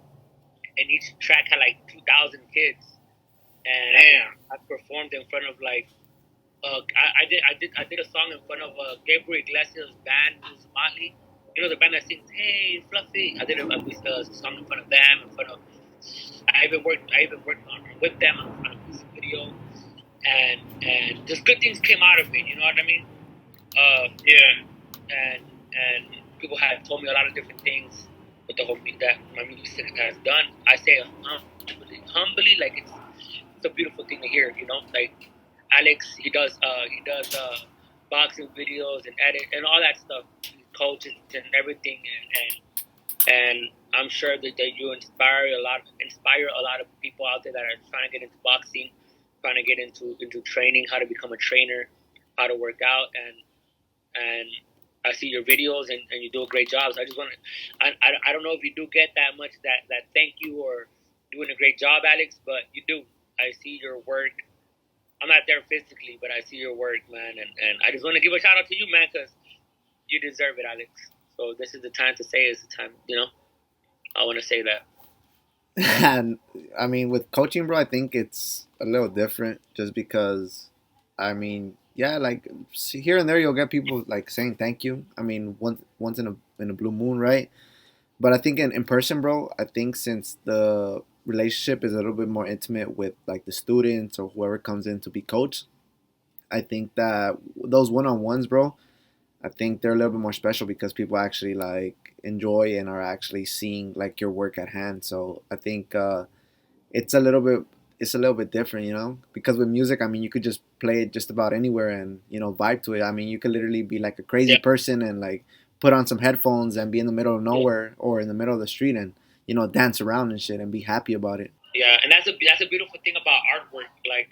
Speaker 3: and each track had like 2,000 kids, and I performed in front of like I did a song in front of Gabriel Iglesias' band, who's Motley. The band that sings "Hey Fluffy." I did a song in front of them, in front of. I even worked on with them on a music video, and just good things came out of it. You know what I mean? And people had told me a lot of different things with the whole that my music has done. I say humbly, like it's a beautiful thing to hear. Like Alex, he does boxing videos and edit and all that stuff. He coaches and everything, and I'm sure that you inspire a lot of people out there that are trying to get into boxing, trying to get into training, how to become a trainer, how to work out, and I see your videos and you do a great job. So I just want to, I don't know if you do get that much that thank you or doing a great job, Alex, but you do. I see your work. I'm not there physically, but I see your work, man, and I just want to give a shout out to you, man, because you deserve it, Alex. So this is the time to say it's the time, I want to say that.
Speaker 1: And I mean, with coaching, bro, I think it's a little different just because, I mean, yeah, like here and there you'll get people like saying thank you. I mean, once in a blue moon, right? But I think in person, bro, I think since the relationship is a little bit more intimate with like the students or whoever comes in to be coached, I think that those one-on-ones, bro, I think they're a little bit more special because people actually like enjoy and are actually seeing like your work at hand. So I think it's a little bit different, because with music, I mean, you could just play it just about anywhere and vibe to it. I mean, you could literally be like a crazy person and like put on some headphones and be in the middle of nowhere or in the middle of the street and dance around and shit and be happy about it.
Speaker 3: Yeah, and that's a beautiful thing about artwork. Like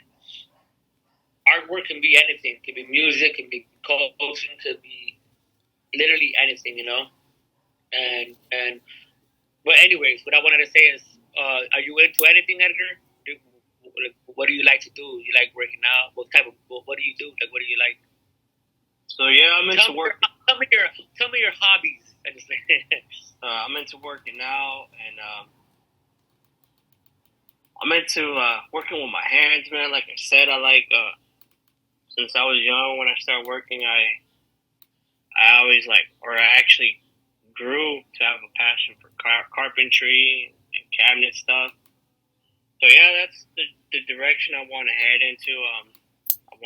Speaker 3: artwork can be anything. It can be music, can be coaching, could be literally anything, And but anyways, what I wanted to say is, are you into anything, Edgar? What do you like to do? You like working out? What do you do? Like, what do you like?
Speaker 2: So yeah, I'm into work.
Speaker 3: Tell me your hobbies.
Speaker 2: I'm into working out, and I'm into working with my hands, man. Like I said, I like since I was young when I started working, I always I actually grew to have a passion for carpentry and cabinet stuff. So yeah, that's the direction I want to head into. I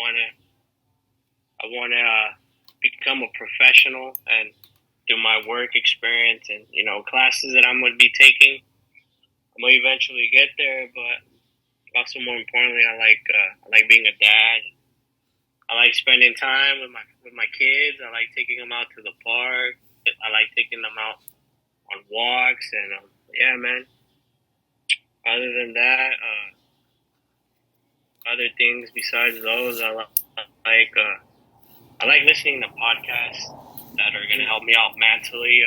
Speaker 2: want to become a professional and through my work experience and classes that I'm going to be taking, I'm going to eventually get there. But also more importantly, I like being a dad. I like spending time with my kids. I like taking them out to the park. I like taking them out on walks and yeah, man. Other than that, other things besides those, I like listening to podcasts that are gonna help me out mentally.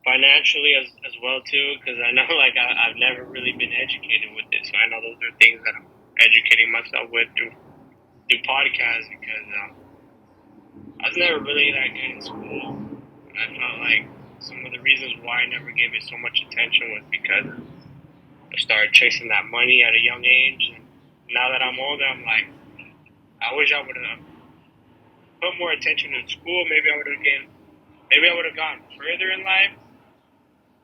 Speaker 2: financially as well too, because I know like I've never really been educated with it, so I know those are things that I'm educating myself with through podcasts because I was never really that good in school, and I felt like some of the reasons why I never gave it so much attention was because I started chasing that money at a young age, and now that I'm older, I'm like, I wish I would have put more attention in school. Maybe I would have gone further in life.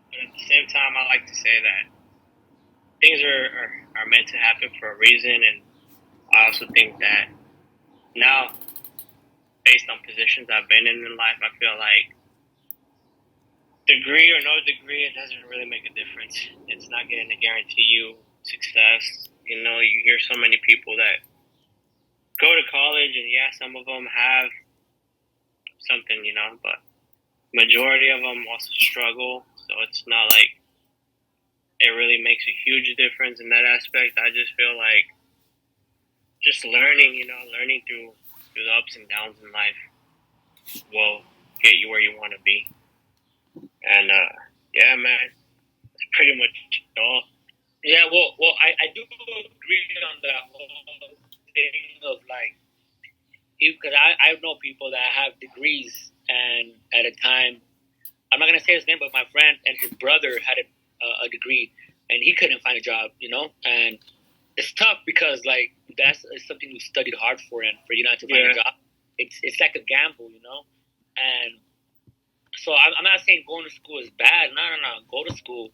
Speaker 2: But at the same time, I like to say that things are meant to happen for a reason, and I also think that now, based on positions I've been in life, I feel like degree or no degree, it doesn't really make a difference. It's not going to guarantee you success. You know, you hear so many people that go to college, and yeah, some of them have something, you know, but majority of them also struggle. So it's not like it really makes a huge difference in that aspect. I just feel like just learning, you know, learning through the ups and downs in life will get you where you want to be. And yeah, man, that's pretty much all.
Speaker 3: Yeah, well, I do agree on the whole thing of like, because I know people that have degrees, and at a time, I'm not gonna say his name, but my friend and his brother had a degree, and he couldn't find a job, you know, and it's tough because like that's something you studied hard for, and for you not to find a job, it's like a gamble, you know, and so I'm not saying going to school is bad. No, go to school,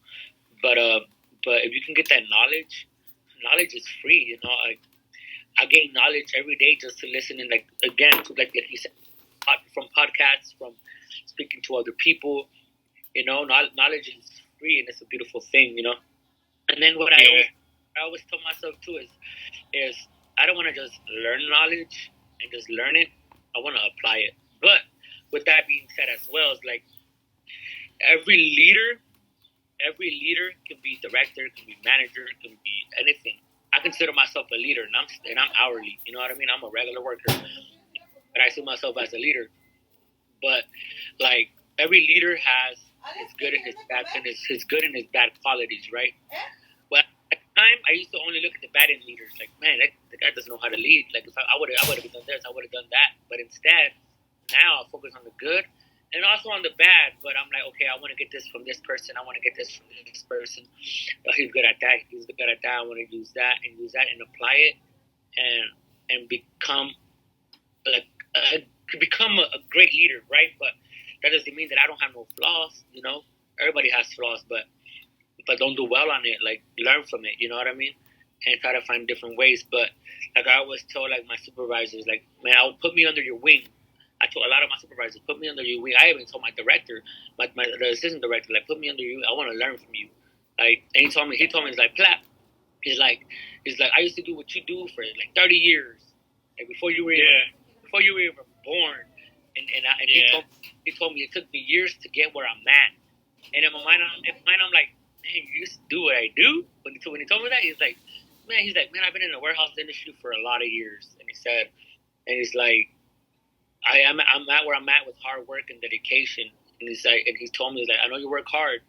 Speaker 3: but if you can get that knowledge is free, you know. I gain knowledge every day just to listen and like again to like you said from podcasts, from speaking to other people. You know, knowledge is free and it's a beautiful thing. You know, and then what I always tell myself too is I don't want to just learn knowledge and just learn it. I want to apply it. But with that being said, as well, is like every leader, every leader can be director, can be manager, can be anything. I consider myself a leader, and I'm hourly. You know what I mean? I'm a regular worker, but I see myself as a leader. But like every leader has his good and his bad and his good and his bad qualities, right? Well, at the time, I used to only look at the bad in leaders. Like, man, the guy doesn't know how to lead. Like, if I would have done this, I would have done that. But instead, now I focus on the good and also on the bad. But I'm like, okay, I want to get this from this person. I want to get this from this person. He's good at that. He's good at that. I want to use that and apply it and become like to become a great leader, right? But that doesn't mean that I don't have no flaws. You know, everybody has flaws, but don't dwell on it. Like learn from it. You know what I mean? And try to find different ways. But like I always tell like my supervisors, like man, I'll put me under your wing. I told a lot of my supervisors, put me under your wing. I even told my director, the assistant director, like put me under you. I want to learn from you. Like, and he told me, he's like, Plap. He's like, I used to do what you do for like 30 years, like before you were even born. And he told me it took me years to get where I'm at. And in my mind, I'm like, man, you used to do what I do. When he told me that, he's like, man, I've been in the warehouse industry for a lot of years. And he's like, I'm at where I'm at with hard work and dedication. And he's like, and he told me, he's like, I know you work hard.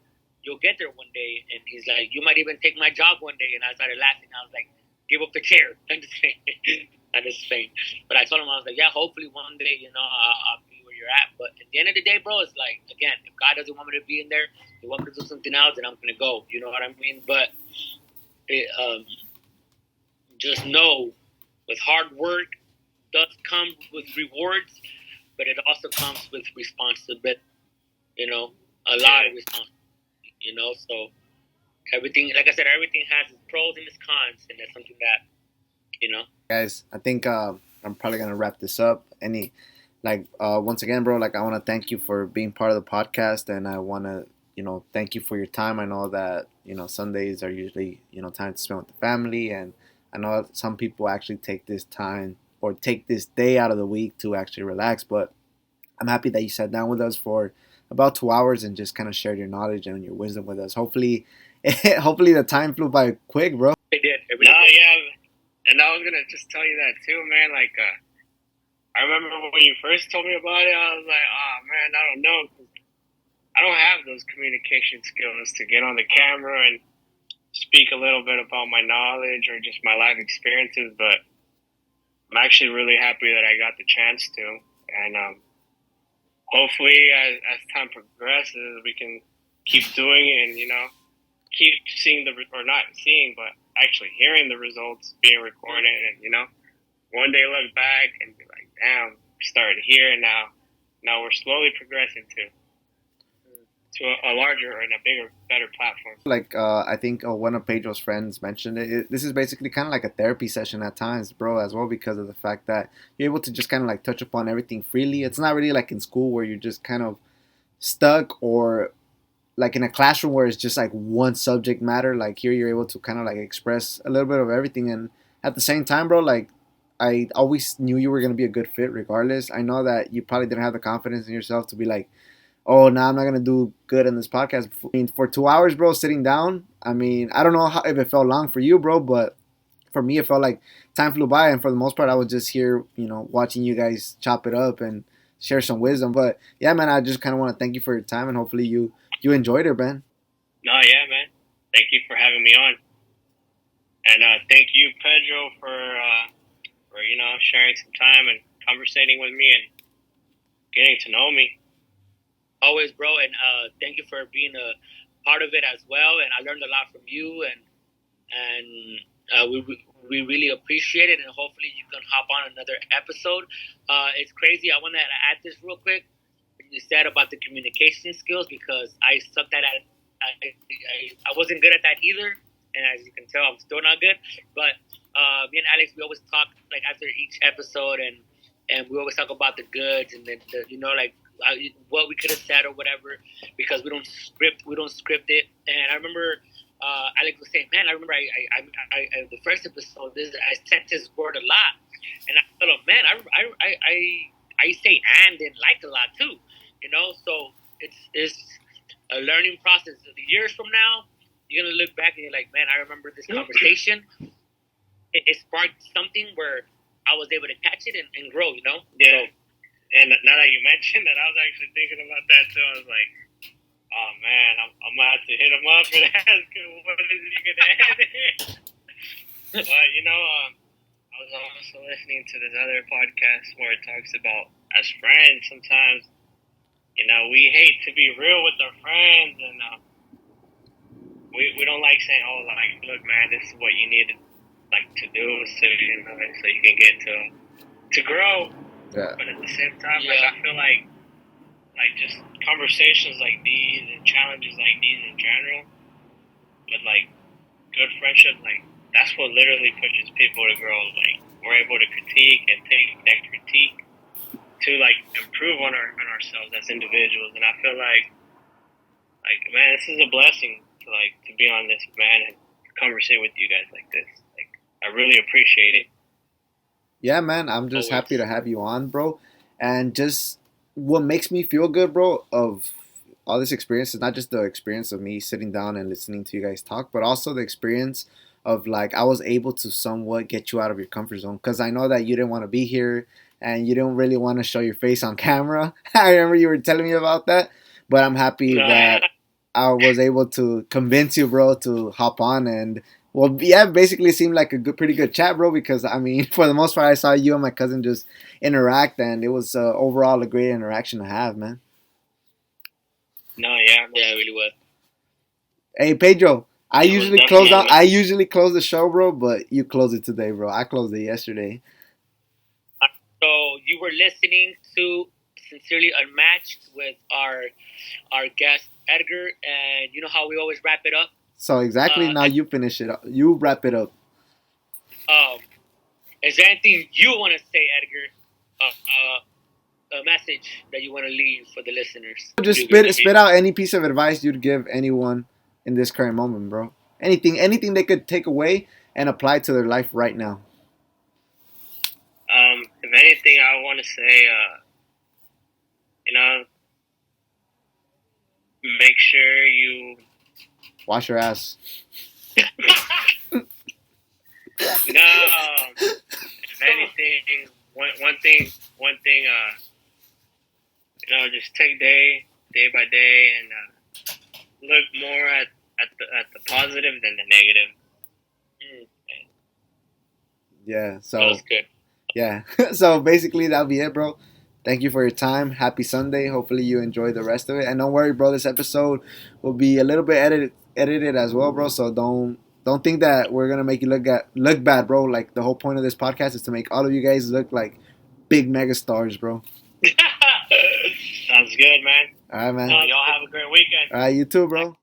Speaker 3: You'll get there one day. And he's like, you might even take my job one day. And I started laughing. I was like, give up the chair. I'm just saying. I'm just saying. But I told him, I was like, yeah, hopefully one day, you know, I'll be where you're at. But at the end of the day, bro, it's like, again, if God doesn't want me to be in there, he wants me to do something else, then I'm going to go. You know what I mean? But just know with hard work does come with rewards, but it also comes with responsibility, you know, a lot of responsibility, you know. So everything, like I said, everything has its pros and its cons, and that's something that, you know.
Speaker 1: Guys, I think I'm probably gonna wrap this up. Once again, bro, like I want to thank you for being part of the podcast, and I want to, thank you for your time. I know that Sundays are usually time to spend with the family, and I know some people actually take this time or take this day out of the week to actually relax. But I'm happy that you sat down with us for about 2 hours and just kind of shared your knowledge and your wisdom with us. Hopefully, hopefully the time flew by quick, bro.
Speaker 3: It did.
Speaker 2: Yeah. And I was gonna just tell you that too, man. Like, I remember when you first told me about it, I was like, oh man, I don't know. I don't have those communication skills to get on the camera and speak a little bit about my knowledge or just my life experiences, but I'm actually really happy that I got the chance to. And hopefully, as time progresses, we can keep doing it and, keep seeing or not seeing, but actually hearing the results being recorded. And, one day look back and be like, damn, we started here and now we're slowly progressing to a larger and a bigger, better platform.
Speaker 1: Like I think one of Pedro's friends mentioned it. This is basically kind of like a therapy session at times, bro, as well, because of the fact that you're able to just kind of like touch upon everything freely. It's not really like in school where you're just kind of stuck, or like in a classroom where it's just like one subject matter. Like here you're able to kind of like express a little bit of everything, and at the same time, bro, like I always knew you were going to be a good fit regardless. I know that you probably didn't have the confidence in yourself to be like, oh, no, I'm not gonna do good in this podcast. I mean, for 2 hours, bro, sitting down. I mean, I don't know if it felt long for you, bro, but for me, it felt like time flew by. And for the most part, I was just here, watching you guys chop it up and share some wisdom. But yeah, man, I just kind of want to thank you for your time, and hopefully you enjoyed it, man.
Speaker 2: No, yeah, man. Thank you for having me on, and thank you, Pedro, for sharing some time and conversating with me and getting to know me.
Speaker 3: Always, bro, and thank you for being a part of it as well. And I learned a lot from you, and we really appreciate it. And hopefully, you can hop on another episode. It's crazy. I want to add this real quick. You said about the communication skills, because I sucked at it. I wasn't good at that either, and as you can tell, I'm still not good. But me and Alex, we always talk like after each episode, and we always talk about the goods and the like what we could have said or whatever, because we don't script it. And I remember Alex was saying, man, I remember I the first episode, I said this word a lot, and I thought, man, I say and like a lot too, So it's a learning process. Years from now, you're gonna look back and you're like, man, I remember this conversation. It sparked something where I was able to catch it and grow,
Speaker 2: Yeah. So, and now that you mentioned that, I was actually thinking about that too. I was like, oh man, I'm gonna have to hit him up and ask him what is he gonna add in. But I was also listening to this other podcast where it talks about, as friends, sometimes we hate to be real with our friends, and we don't like saying, oh, like, look, man, this is what you need to do so you can get to grow.
Speaker 1: Yeah.
Speaker 2: But at the same time, I feel like just conversations like these and challenges like these in general, with like good friendship, like that's what literally pushes people to grow. Like we're able to critique and take that critique to like improve on ourselves as individuals. And I feel like man, this is a blessing to be on this, man, and conversate with you guys like this. Like I really appreciate it.
Speaker 1: Yeah, man, I'm just happy to have you on, bro. And just what makes me feel good, bro, of all this experience is not just the experience of me sitting down and listening to you guys talk, but also the experience of like I was able to somewhat get you out of your comfort zone, because I know that you didn't want to be here and you didn't really want to show your face on camera. I remember you were telling me about that, but I'm happy that I was able to convince you, bro, to hop on. And well, yeah, basically seemed like a pretty good chat, bro, because I mean, for the most part, I saw you and my cousin just interact, and it was overall a great interaction to have, man.
Speaker 2: No, yeah, it really was.
Speaker 1: Hey, Pedro, I usually close the show, bro, but you closed it today, bro. I closed it yesterday.
Speaker 3: So you were listening to Sincerely Unmatched with our guest Edgar, and you know how we always wrap it up.
Speaker 1: So exactly, now you finish it up. You wrap it up.
Speaker 3: Is there anything you want to say, Edgar? A message that you want to leave for the listeners?
Speaker 1: Just spit out any piece of advice you'd give anyone in this current moment, bro. Anything they could take away and apply to their life right now.
Speaker 2: If anything, I want to say, make sure you
Speaker 1: wash your ass.
Speaker 2: No. If anything, one thing, just take day day by day and look more at the positive than the negative.
Speaker 1: Yeah.
Speaker 3: That
Speaker 1: So
Speaker 3: was good.
Speaker 1: yeah. So basically that'll be it, bro. Thank you for your time. Happy Sunday. Hopefully you enjoy the rest of it. And don't worry, bro. This episode will be a little bit edited as well, bro. So don't think that we're gonna make you look bad, bro. Like the whole point of this podcast is to make all of you guys look like big mega stars, bro.
Speaker 2: Sounds good, man.
Speaker 1: All right, man.
Speaker 2: Y'all have a great weekend.
Speaker 1: All right, you too, bro.